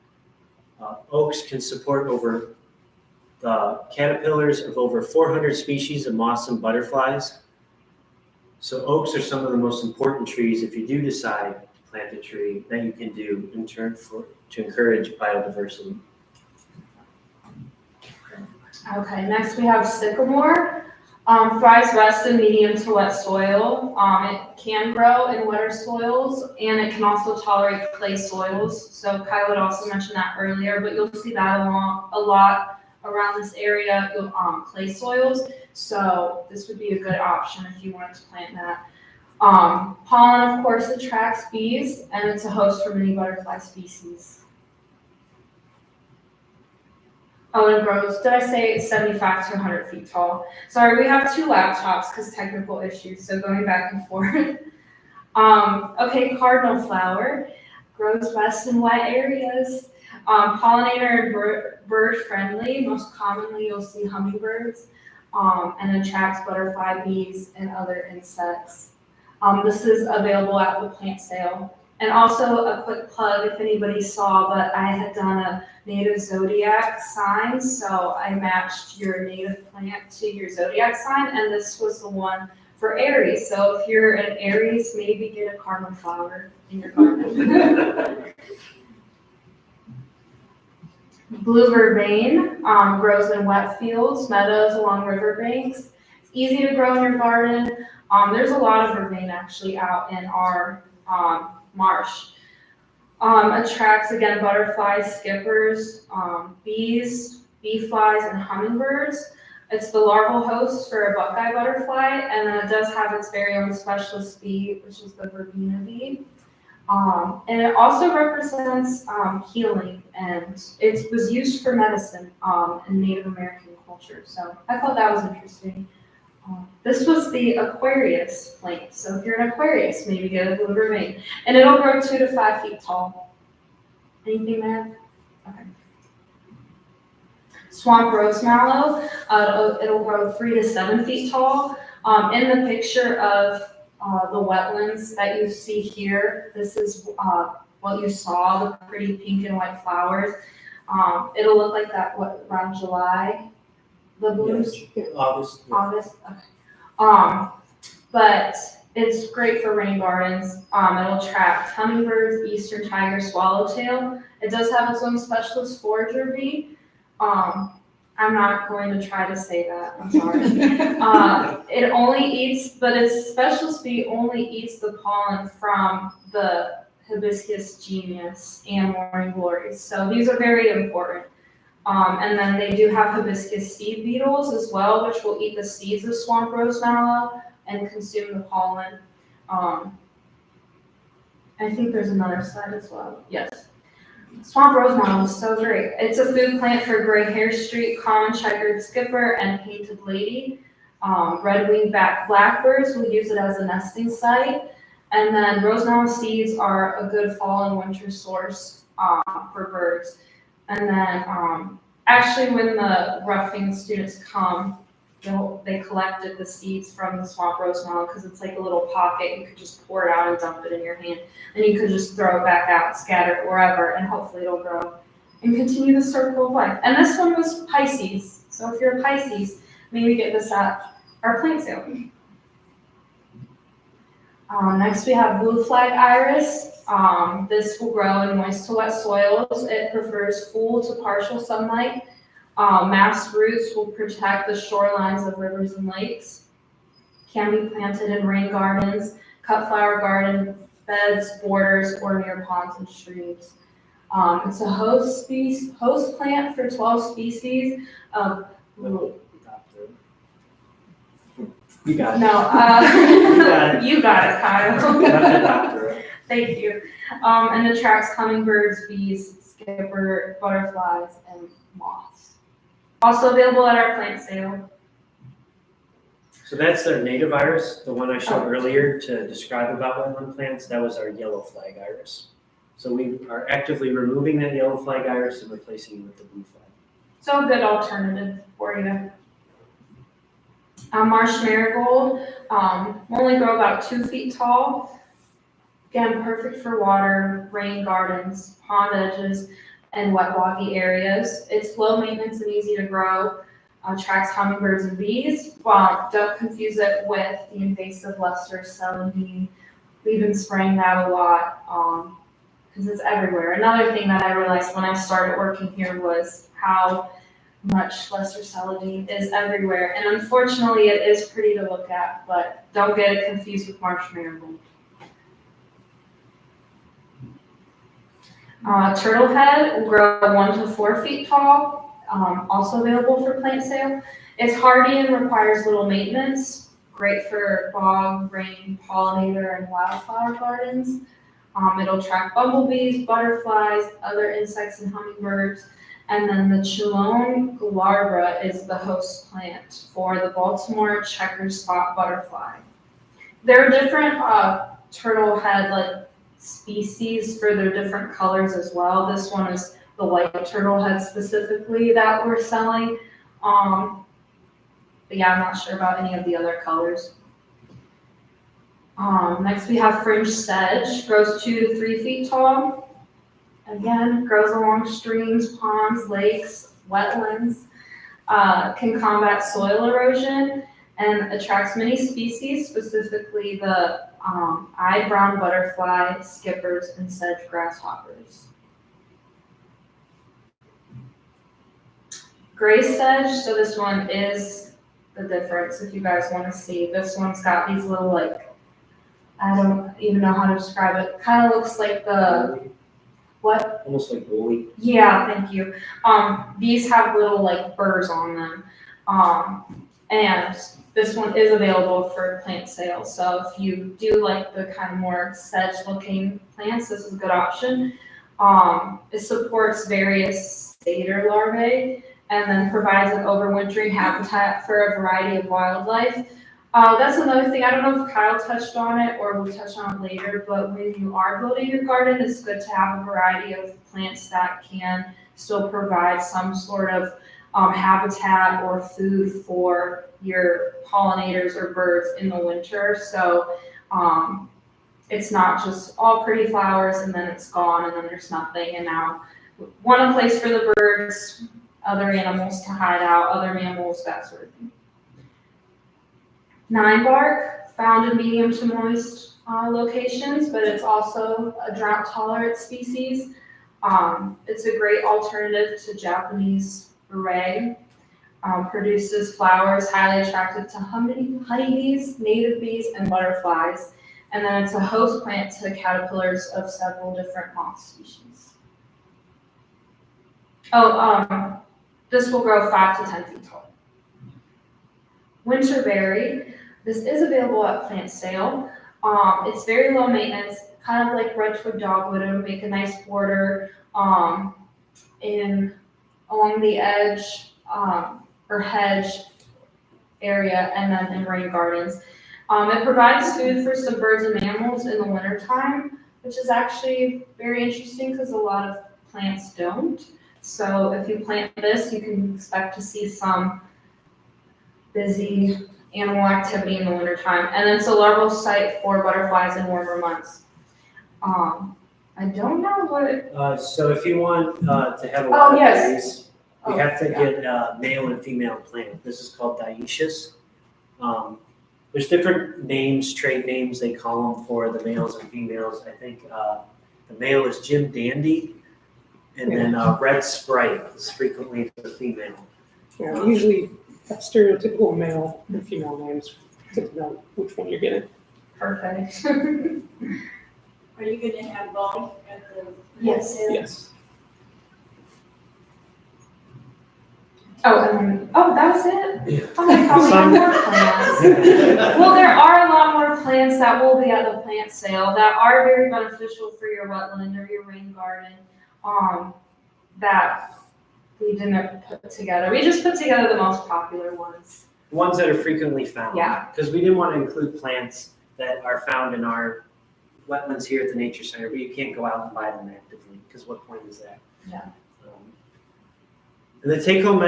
Oaks can support over the caterpillars of over 400 species of moths and butterflies. So oaks are some of the most important trees if you do decide to plant a tree that you can do in turn to encourage biodiversity. Okay, next we have sycamore. Thrives best in medium to wet soil. It can grow in wetter soils, and it can also tolerate clay soils. So Kyle had also mentioned that earlier, but you'll see that a lot around this area, clay soils. So this would be a good option if you wanted to plant that. Pollen, of course, attracts bees, and it's a host for many butterfly species. Oh, and it grows, did I say 75 to 100 feet tall? Sorry, we have two laptops because technical issues, so going back and forth. Okay, cardinal flower grows best in wet areas. Pollinator and bird friendly. Most commonly, you'll see hummingbirds, and attracts butterfly, bees, and other insects. This is available at the plant sale. And also a quick plug, if anybody saw, but I had done a native zodiac sign, so I matched your native plant to your zodiac sign, and this was the one for Aries. So if you're an Aries, maybe get a cardinal flower in your garden. Blue vervain grows in wet fields, meadows, along riverbanks. It's easy to grow in your garden. There's a lot of vervain actually out in our marsh. Attracts, again, butterflies, skippers, bees, bee flies, and hummingbirds. It's the larval host for a buckeye butterfly, and then it does have its very own specialist bee, which is the verbena bee. And it also represents healing, and it was used for medicine in Native American culture. So I thought that was interesting. This was the Aquarius plant. So if you're an Aquarius, maybe get a blue vervain. And it'll grow 2 to 5 feet tall. Anything there? Okay. swamp rose mallow. It'll grow 3 to 7 feet tall. In the picture of the wetlands that you see here, this is what you saw, the pretty pink and white flowers. It'll look like that around July, the blooms. August. August. Okay. But it's great for rain gardens. It'll attract hummingbirds, eastern tiger, swallowtail. It does have its own specialist forager bee. I'm not going to try to say that. I'm sorry. It only eats, but its specialist bee only eats the pollen from the Hibiscus genius and morning glories. So these are very important. And then they do have hibiscus seed beetles as well, which will eat the seeds of swamp rose mallow and consume the pollen. I think there's another slide as well. Yes. Swamp rose mallow is so great. It's a food plant for gray hair streak, common checkered skipper, and painted lady. Red-winged blackbirds will use it as a nesting site. And then rose mallow seeds are a good fall and winter source for birds. And then actually when the roughing students come, they collected the seeds from the swamp rose mallow because it's like a little pocket. You could just pour it out and dump it in your hand. And you could just throw it back out, scatter it wherever, and hopefully it'll grow and continue the circle of life. And this one was Pisces. So if you're a Pisces, maybe get this at our plant sale. Next we have blue flag iris. This will grow in moist to wet soils. It prefers full to partial sunlight. Mass roots will protect the shorelines of rivers and lakes. Can be planted in rain gardens, cut flower garden beds, borders, or near ponds and streams. It's a host plant for 12 species of. You got it. No, you got it, Kyle. Thank you. And attracts hummingbirds, bees, skipper, butterflies, and moths. Also available at our plant sale. So that's their native iris, the one I showed earlier to describe about wetland plants. That was our yellow flag iris. So we are actively removing that yellow flag iris and replacing it with the blue flag. So a good alternative for you. Marsh marigold will only grow about 2 feet tall. Again, perfect for water, rain gardens, pond edges, and wet boggy areas. It's low maintenance and easy to grow. Attracts hummingbirds and bees. Don't confuse it with the invasive lesser celandine. We've been spraying that a lot because it's everywhere. Another thing that I realized when I started working here was how much lesser celandine is everywhere. And unfortunately, it is pretty to look at, but don't get it confused with marsh marigold. Turtlehead will grow 1 to 4 feet tall. Also available for plant sale. It's hardy and requires little maintenance. Great for bog, rain, pollinator, and wildflower gardens. It'll attract bumblebees, butterflies, other insects, and hummingbirds. And then the Chilone glabra is the host plant for the Baltimore checker spot butterfly. There are different turtlehead species for their different colors as well. This one is the white turtlehead specifically that we're selling. But yeah, I'm not sure about any of the other colors. Next we have fringe sedge, grows 2 to 3 feet tall. Again, grows along streams, ponds, lakes, wetlands, can combat soil erosion, and attracts many species, specifically the eyed brown butterfly, skippers, and sedge grasshoppers. Gray sedge, so this one is the difference if you guys want to see. This one's got these little I don't even know how to describe it. Kind of looks like the, what? Almost like woolly. Yeah, thank you. These have little burrs on them. And this one is available for plant sale. So if you do like the kind of more sedge looking plants, this is a good option. It supports various satyr larvae and then provides an overwintering habitat for a variety of wildlife. That's another thing. I don't know if Kyle touched on it or we'll touch on it later, but when you are building your garden, it's good to have a variety of plants that can still provide some sort of habitat or food for your pollinators or birds in the winter. So it's not just all pretty flowers and then it's gone and then there's nothing. And now one place for the birds, other animals to hide out, other mammals, that sort of thing. 9 bark, found in medium to moist locations, but it's also a drought tolerant species. It's a great alternative to Japanese beret. Produces flowers highly attractive to honeybees, native bees, and butterflies. And then it's a host plant to caterpillars of several different moth species. This will grow 5 to 10 feet tall. Winterberry, this is available at plant sale. It's very low maintenance, kind of like red twig dogwood. It'll make a nice border along the edge or hedge area, and then in rain gardens. It provides food for some birds and mammals in the wintertime, which is actually very interesting because a lot of plants don't. So if you plant this, you can expect to see some busy animal activity in the wintertime. And then it's a larval site for butterflies in warmer months. I don't know what. So if you want to have a Oh, lot of yes. berries, you have to get a male and female plant. This is called dioecious. There's different names, trade names they call them for the males and females. I think the male is Jim Dandy, and then Red Sprite is frequently the female. Yeah, usually have stereotypical male and female names to know which one you're getting. Perfect. Are you gonna have both at the? Yes. Yes. That was it? Yeah. Oh, I thought we had more plants. Well, there are a lot more plants that will be at the plant sale that are very beneficial for your wetland or your rain garden, that we didn't put together. We just put together the most popular ones. Ones that are frequently found. Yeah. Because we didn't want to include plants that are found in our wetlands here at the Nature Center, but you can't go out and buy them actively, because what point is that? Yeah. And the take-home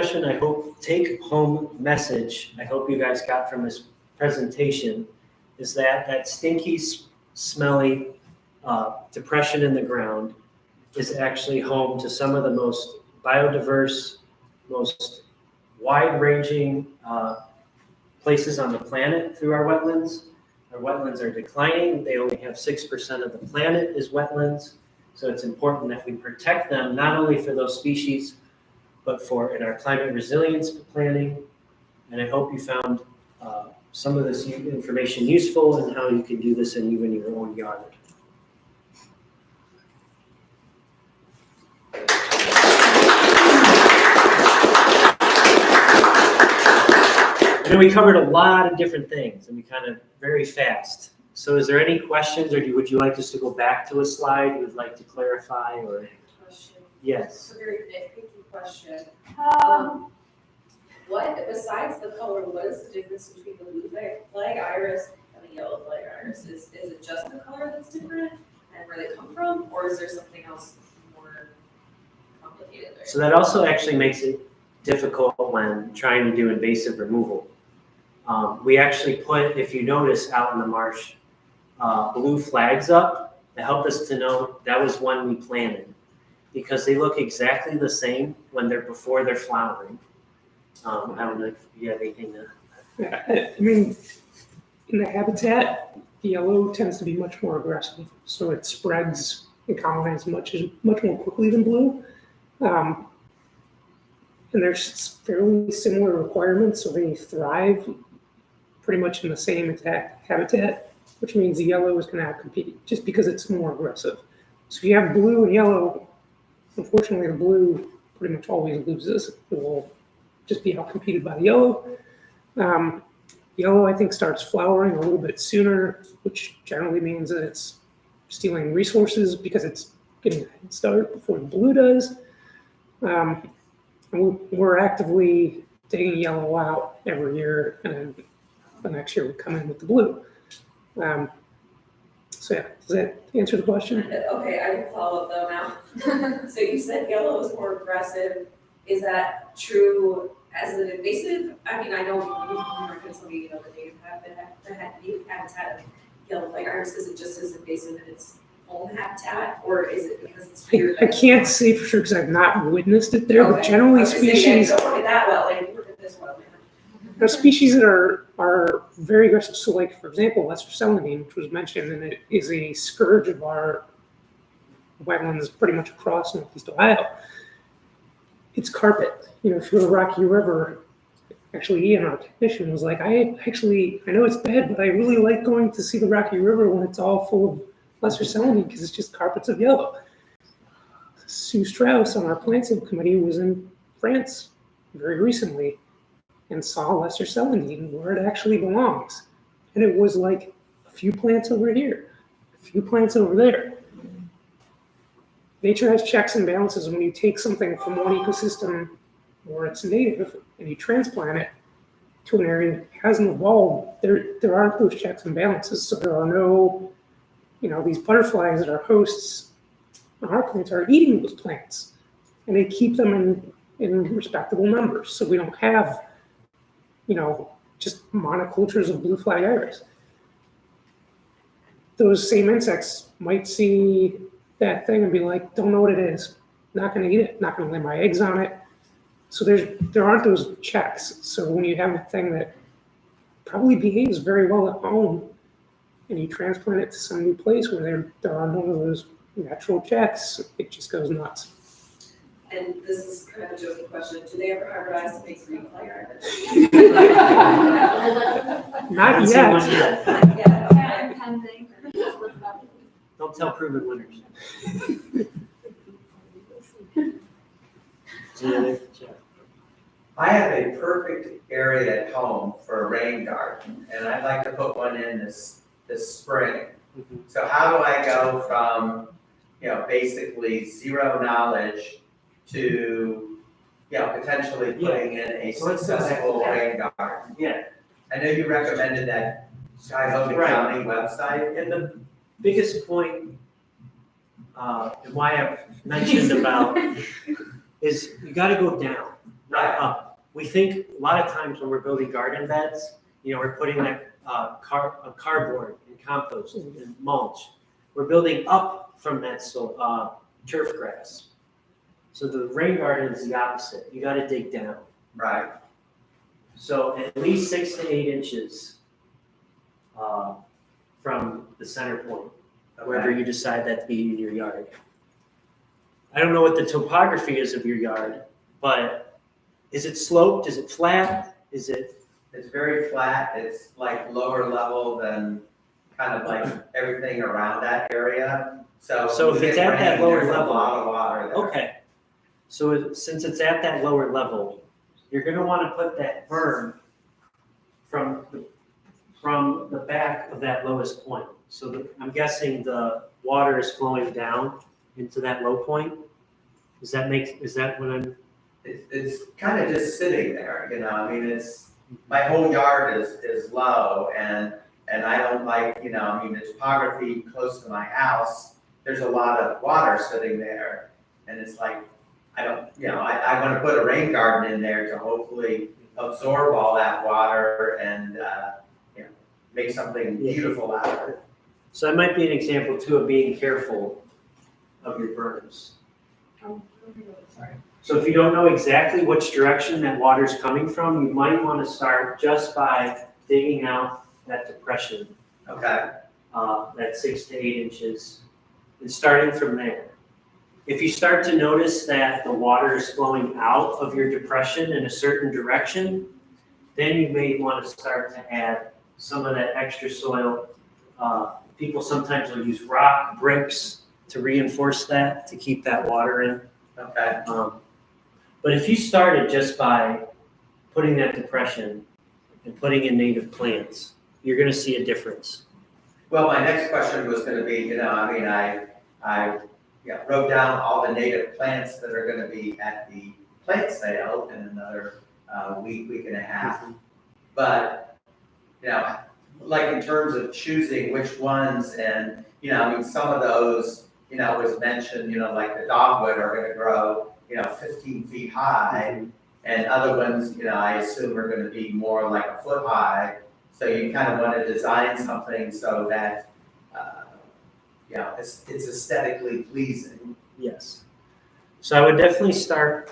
message I hope you guys got from this presentation is that stinky, smelly depression in the ground is actually home to some of the most biodiverse, most wide-ranging places on the planet through our wetlands. Our wetlands are declining. They only have 6% of the planet is wetlands. So it's important that we protect them, not only for those species, but for in our climate resilience planning. And I hope you found some of this information useful and how you can do this in even your own yard. And we covered a lot of different things and we kind of very fast. So is there any questions, or would you like us to go back to a slide you would like to clarify, or? Question. Yes. It's a very nitpicky question. What, besides the color, what is the difference between the blue flag iris and the yellow flag iris? Is it just the color that's different and where they come from, or is there something else more complicated there? So that also actually makes it difficult when trying to do invasive removal. We actually put, if you notice out in the marsh, blue flags up to help us to know that was one we planted, because they look exactly the same when before they're flowering. I don't know if you have anything to. Yeah, I mean, in the habitat, the yellow tends to be much more aggressive, so it spreads and colonizes much more quickly than blue. And there's fairly similar requirements, so they thrive pretty much in the same exact habitat, which means the yellow is going to outcompete just because it's more aggressive. So if you have blue and yellow, unfortunately the blue pretty much always loses. It will just be outcompeted by the yellow. Yellow, I think, starts flowering a little bit sooner, which generally means that it's stealing resources because it's getting a head start before the blue does. And we're actively taking yellow out every year, and the next year we come in with the blue. So yeah, does that answer the question? Okay, I will follow up though now. So you said yellow is more aggressive is that true as an invasive? I mean, I know you referenced something, you know, the native habitat of yellow-flag iris, is it just as invasive in its own habitat, or is it because it's here? I can't say for sure because I've not witnessed it there, but Okay. generally I was gonna say, species, don't look at that well, like, look at this well. there are species that are very aggressive. So like, for example, lesser celandine, which was mentioned, and it is a scourge of our wetlands pretty much across Northeast Ohio. It's carpet. You know, if you're a Rocky River, actually Ian, our technician, was like, I know it's bad, but I really like going to see the Rocky River when it's all full of lesser celandine because it's just carpets of yellow. Sue Strauss on our plant sale committee was in France very recently and saw lesser celandine where it actually belongs. And it was like a few plants over here, a few plants over there. Nature has checks and balances. When you take something from one ecosystem where it's native and you transplant it to an area that hasn't evolved, there aren't those checks and balances. So there are no, you know, these butterflies that are hosts on our plants are eating those plants. And they keep them in respectable numbers. So we don't have, you know, just monocultures of blue flag iris. Those same insects might see that thing and be like, don't know what it is, not going to eat it, not going to lay my eggs on it. So there aren't those checks. So when you have a thing that probably behaves very well at home and you transplant it to some new place where there are none of those natural checks, it just goes nuts. And this is kind of a joking question, do they ever hybridize to make green flag iris? Not Haven't seen yet. one yet. Yeah, okay. Yeah, pending. Don't tell proven winners. I have a perfect area at home for a rain garden, and I'd like to put one in this spring. Mhm. So how do I go from, you know, basically zero knowledge to, you know, potentially putting in a So let's go back to successful that. rain garden? Yeah, I know you recommended that Cuyahoga Right. County website. and the biggest point, and why I've mentioned about, is you gotta go down, not up. We think a lot of times when we're building garden beds, you know, we're putting that cardboard and compost and mulch. We're building up from that turf grass. So the rain garden is the opposite. You gotta dig down. Right, So at least 6 to 8 inches from the center point, wherever you decide that to be in your yard. I don't know what the topography is of your yard, but is it sloped? Is it flat? Is it? it's very flat, it's like lower level than kind of like everything around that area. So So if it's at that lower there's level- a lot of water there. Okay. So since it's at that lower level, you're gonna wanna put that berm from the back of that lowest point. So I'm guessing the water is flowing down into that low point? Is that what I'm? It's kind of just sitting there, you know, I mean, my whole yard is low and I don't like, you know, I mean, the topography close to my house, there's a lot of water sitting there. And it's like, I don't, you know, I want to put a rain garden in there to hopefully absorb all that water and, you know, make something beautiful out of it. So that might be an example too of being careful of your berms. Sorry. So if you don't know exactly which direction that water is coming from, you might want to start just by digging out that depression, Okay, that 6 to 8 inches, and starting from there. If you start to notice that the water is flowing out of your depression in a certain direction, then you may want to start to add some of that extra soil. People sometimes will use rock, bricks to reinforce that, to keep that water in. okay. But if you started just by putting that depression and putting in native plants, you're gonna see a difference. Well, my next question was gonna be, you know, I mean, I wrote down all the native plants that are gonna be at the plant sale in another week and a half. But, you know, like in terms of choosing which ones and, you know, I mean, some of those, you know, was mentioned, you know, like the dogwood are gonna grow, 15 feet high. And other ones, I assume are gonna be more like a foot high. So you kind of want to design something so that, it's aesthetically pleasing. Yes. So I would definitely start,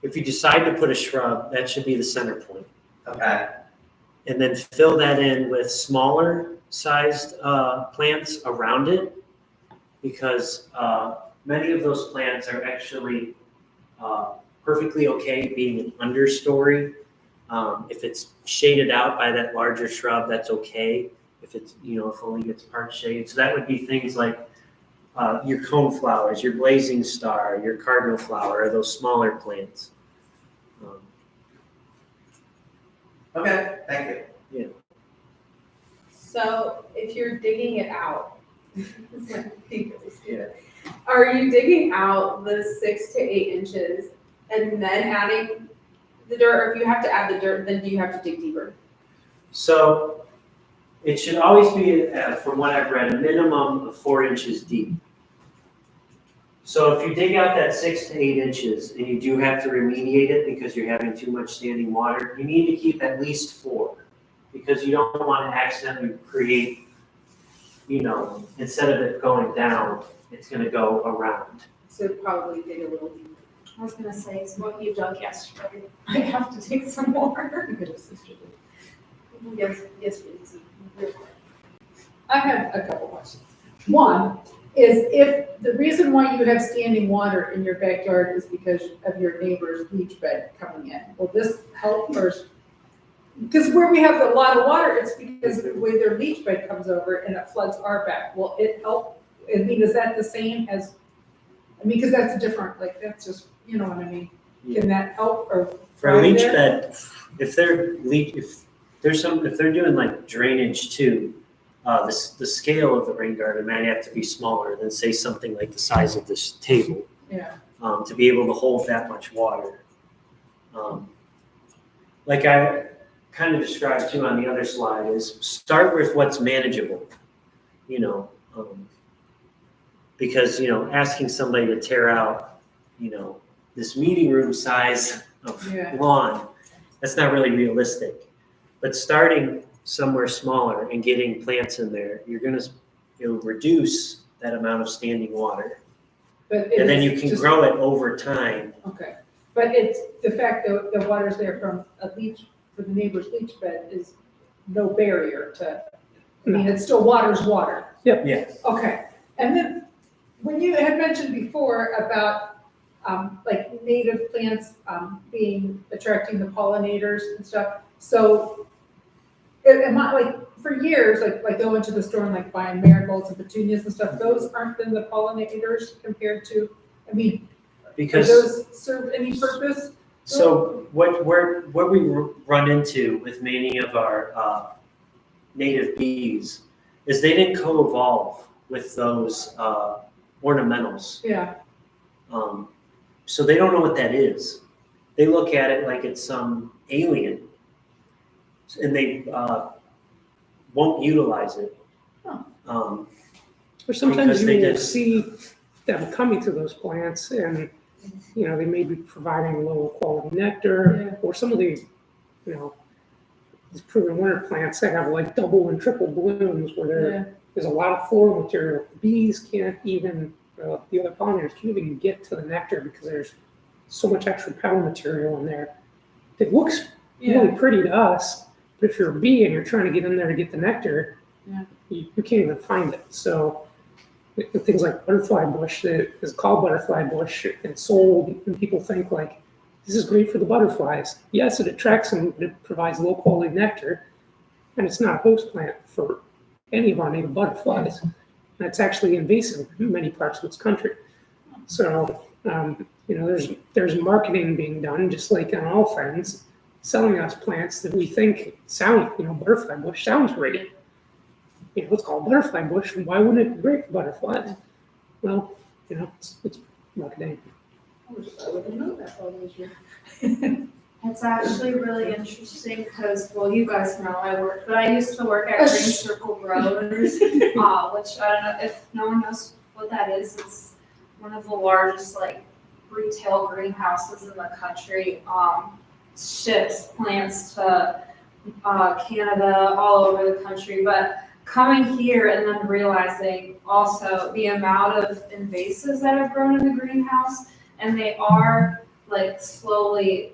if you decide to put a shrub, that should be the center point. Okay, And then fill that in with smaller sized plants around it, because many of those plants are actually perfectly okay being an understory. If it's shaded out by that larger shrub, that's okay. If it's, if only gets part shade. So that would be things like your cone flowers, your blazing star, your cardinal flower, or those smaller plants. okay, thank you. So if you're digging it out, are you digging out the 6 to 8 inches and then adding the dirt? Or if you have to add the dirt, then do you have to dig deeper? So it should always be, from what I've read, a minimum of 4 inches deep. So if you dig out that 6 to 8 inches and you do have to remediate it because you're having too much standing water, you need to keep at least 4, because you don't want to accidentally create, instead of it going down, it's going to go around. So probably dig a little deeper. I was gonna say, it's what you dug yesterday. I have to dig some more. Yes, please. I have a couple questions. One is, if the reason why you have standing water in your backyard is because of your neighbor's leach bed coming in, will this help or? Because where we have a lot of water, it's because the way their leach bed comes over and it floods our back. Will it help? I mean, is that the same as, because that's a different, that's just, you know what I mean? Can that help or? For a leach there? bed, if they're doing like drainage too, the scale of the rain garden might have to be smaller than, say, something like the size of this table. Yeah. To be able to hold that much water. Like I kind of described too on the other slide, is start with what's manageable, because, asking somebody to tear out, this meeting room size of lawn, that's not really realistic. But starting somewhere smaller and getting plants in there, it'll reduce that amount of standing water. But And then you it's can just- grow it over time. Okay, but it's the fact that the water's there from the neighbor's leach bed is no barrier to, it's still water's water. Yes. Okay, and then when you had mentioned before about native plants attracting the pollinators and stuff, so am I for years, going to the store and buying marigolds and petunias and stuff, those aren't then the pollinators compared to, Because do those serve any purpose? so what we run into with many of our native bees is they didn't co-evolve with those ornamentals. Yeah, So they don't know what that is. They look at it like it's some alien, and they won't utilize it. Huh. Or sometimes Because you they will did. see them coming to those plants and, they may be providing lower quality nectar, or some of the, these proven winter plants that have double and triple blooms where there's a lot of floral material. The bees can't even, the other pollinators can't even get to the nectar because there's so much extra petal material in there. It looks really pretty to us, but if you're a bee and you're trying to get in there to get the nectar, you can't even find it. So things like butterfly bush that is called butterfly bush and sold, and people think this is great for the butterflies. Yes, it attracts them, but it provides low quality nectar, and it's not a host plant for any of our native butterflies. And it's actually invasive in many parts of this country. So there's marketing being done, just like on all friends, selling us plants that we think sound, butterfly bush sounds great. It's called butterfly bush, and why wouldn't it be great for butterflies? Well, it's marketing. I wouldn't know that all those years. It's actually really interesting because, you guys know I used to work at Green Circle Growers, which I don't know if no one knows what that is. It's one of the largest retail greenhouses in the country, ships plants to Canada, all over the country, but coming here and then realizing also the amount of invasives that have grown in the greenhouse, and they are like slowly,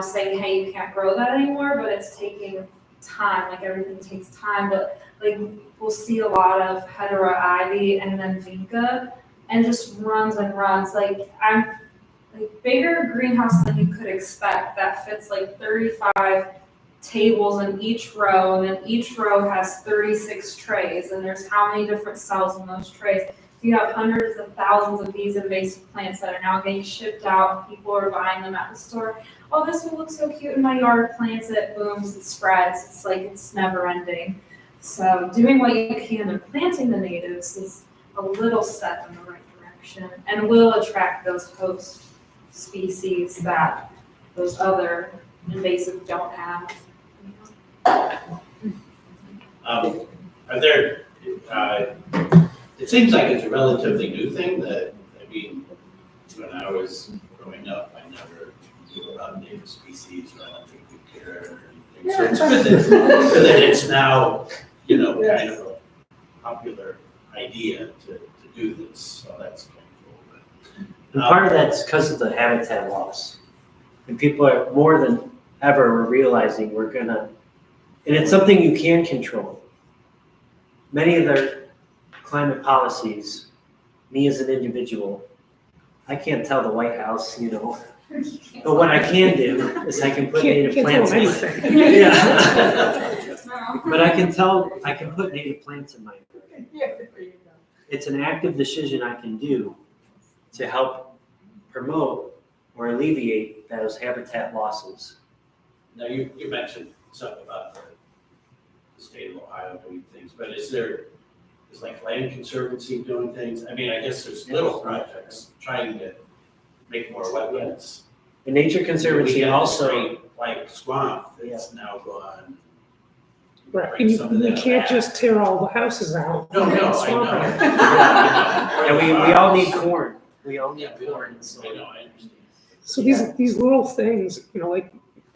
saying, hey, you can't grow that anymore, but it's taking time, like everything takes time, but like we'll see a lot of hetera ivy and then vinca, and just runs and runs. Like I'm like bigger greenhouse than you could expect that fits like 35 tables in each row, and then each row has 36 trays, and there's how many different cells in those trays. You have hundreds of thousands of these invasive plants that are now getting shipped out. People are buying them at the store. Oh, this will look so cute in my yard. Plants it, booms, it spreads. It's like it's never ending. So doing what you can and planting the natives is a little step in the right direction, and will attract those host species that those other invasive don't have. Are there, it seems like it's a relatively new thing that, when I was growing up, I never knew about native species, or I don't think we care or anything. So it's good that it's now, kind of a popular idea to do this, so that's kind of cool. And part of that's because of the habitat loss. And people are more than ever realizing and it's something you can control. Many of their climate policies, me as an individual, I can't tell the White House, but what I can do is I can put native plants in my Yeah. But I can put native plants in my garden. It's an active decision I can do to help promote or alleviate those habitat losses. Now, you mentioned something about the state of Ohio doing things, but is like Land Conservancy doing things? I mean, I guess there's little projects trying to make more wetlands. The Nature Conservancy We have also, this great, like swamp that's now gone. Right, Break and you some of that can't back. just tear all the houses out. No, and I swamp know. it. and we all need corn. We all need corn. So. I know, I understand. So these little things, like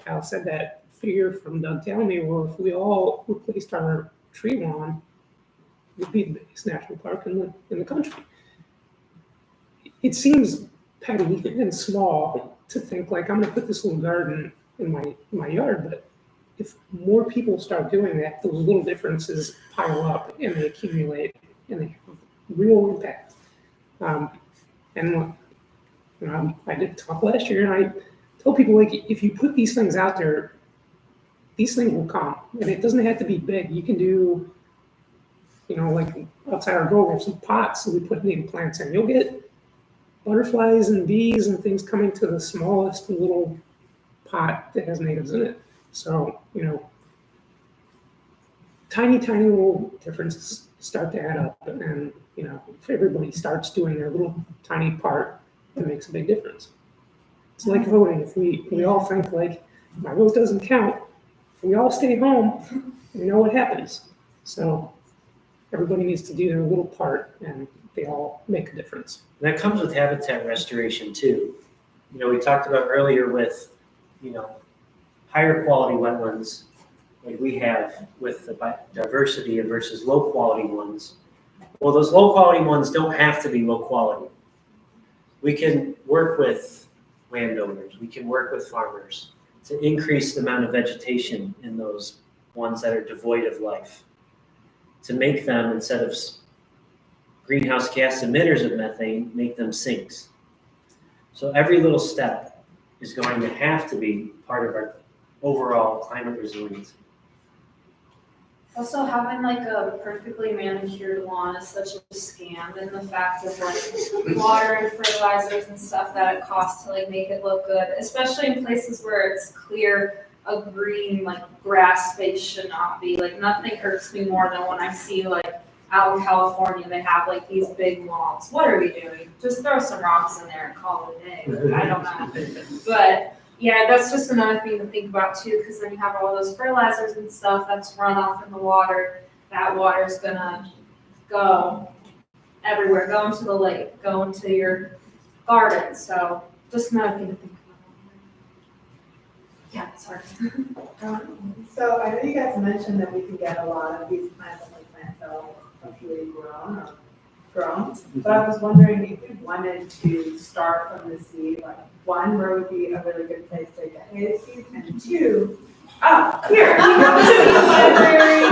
Al said, that figure from Doug telling me, well, if we all replaced our tree lawn, it'd be the biggest national park in the country. It seems petty and small to think like I'm gonna put this little garden in my yard, but if more people start doing that, those little differences pile up and they accumulate and they have real impact. I did talk last year, and I told people, like, if you put these things out there, these things will come, and it doesn't have to be big. You can do, like outside our door, we have some pots, so we put native plants in. You'll get butterflies and bees and things coming to the smallest little pot that has natives in it. So, tiny little differences start to add up, and if everybody starts doing their little tiny part, it makes a big difference. It's like voting. If we all think like my vote doesn't count, if we all stay home, we know what happens. So everybody needs to do their little part, and they all make a difference. That comes with habitat restoration too. We talked about earlier with, higher quality wetlands like we have with the diversity versus low quality ones. Well, those low quality ones don't have to be low quality. We can work with landowners, we can work with farmers to increase the amount of vegetation in those ones that are devoid of life, to make them, instead of greenhouse gas emitters of methane, make them sinks. So every little step is going to have to be part of our overall climate resilience. Also, having like a perfectly manicured lawn is such a scam, and the fact of like water and fertilizers and stuff that it costs to like make it look good, especially in places where it's clear a green like grass space should not be. Like nothing hurts me more than when I see like out in California they have like these big lawns. What are we doing? Just throw some rocks in there and call it a day. Like, I don't know, but. Yeah, that's just another thing to think about too, because then you have all those fertilizers and stuff that's run off in the water. That water's gonna go everywhere, go into the lake, go into your garden, so just another thing to think about. Yeah, sorry. So I know you guys mentioned that we can get a lot of these plants that are hopefully grown. But I was wondering if we wanted to start from the seed, like one, where would be a really good place to get native seeds, and two, here, we have a seed library.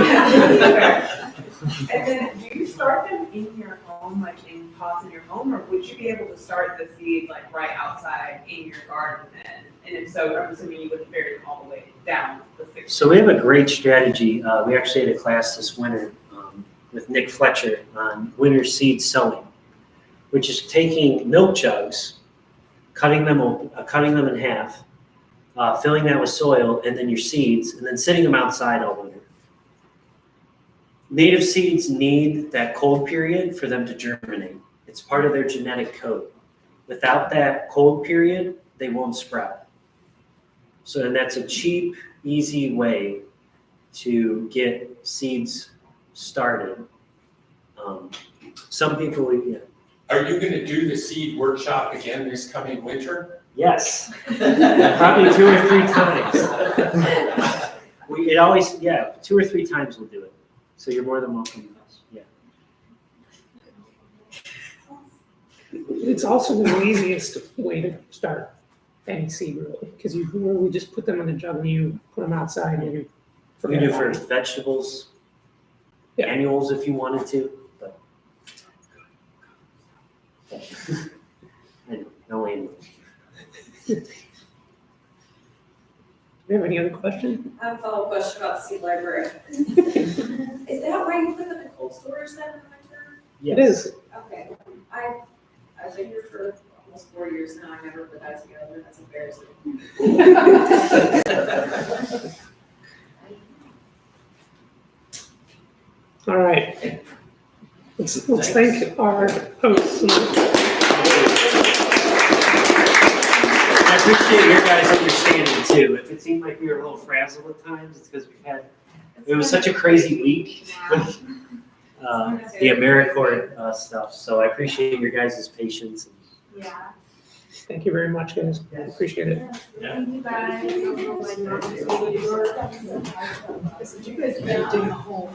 And then do you start them in your home, like in pots in your home, or would you be able to start the seeds like right outside in your garden then? And if so, I'm assuming you wouldn't bury them all the way down the 6. So we have a great strategy. We actually had a class this winter with Nick Fletcher on winter seed sowing, which is taking milk jugs, cutting them in half, filling that with soil, and then your seeds, and then sitting them outside all winter. Native seeds need that cold period for them to germinate. It's part of their genetic code. Without that cold period, they won't sprout. So, and that's a cheap, easy way to get seeds started. Some people, yeah. Are you gonna do the seed workshop again this coming winter? Yes, probably 2 or 3 times. It always, 2 or 3 times we'll do it. So you're more than welcome. Yeah. It's also the easiest way to start any seed really, because you really just put them in a jug and you put them outside and you We do for vegetables, Yeah. annuals if you wanted to, but no annuals. Do you have any other questions? I have a follow-up question about the seed library. Is that why you put them in cold storage then in the winter? It is. Okay, I've been here for almost 4 years now, I never put that together, that's embarrassing. All right. Let's thank our hosts. I appreciate your guys' understanding too. If it seemed like we were a little frazzled at times, it's because it was such a crazy week with the AmeriCorps stuff. So I appreciate your guys' patience. Yeah. Thank you very much, guys. Appreciate it. Thank you guys. Did you guys better dig a hole?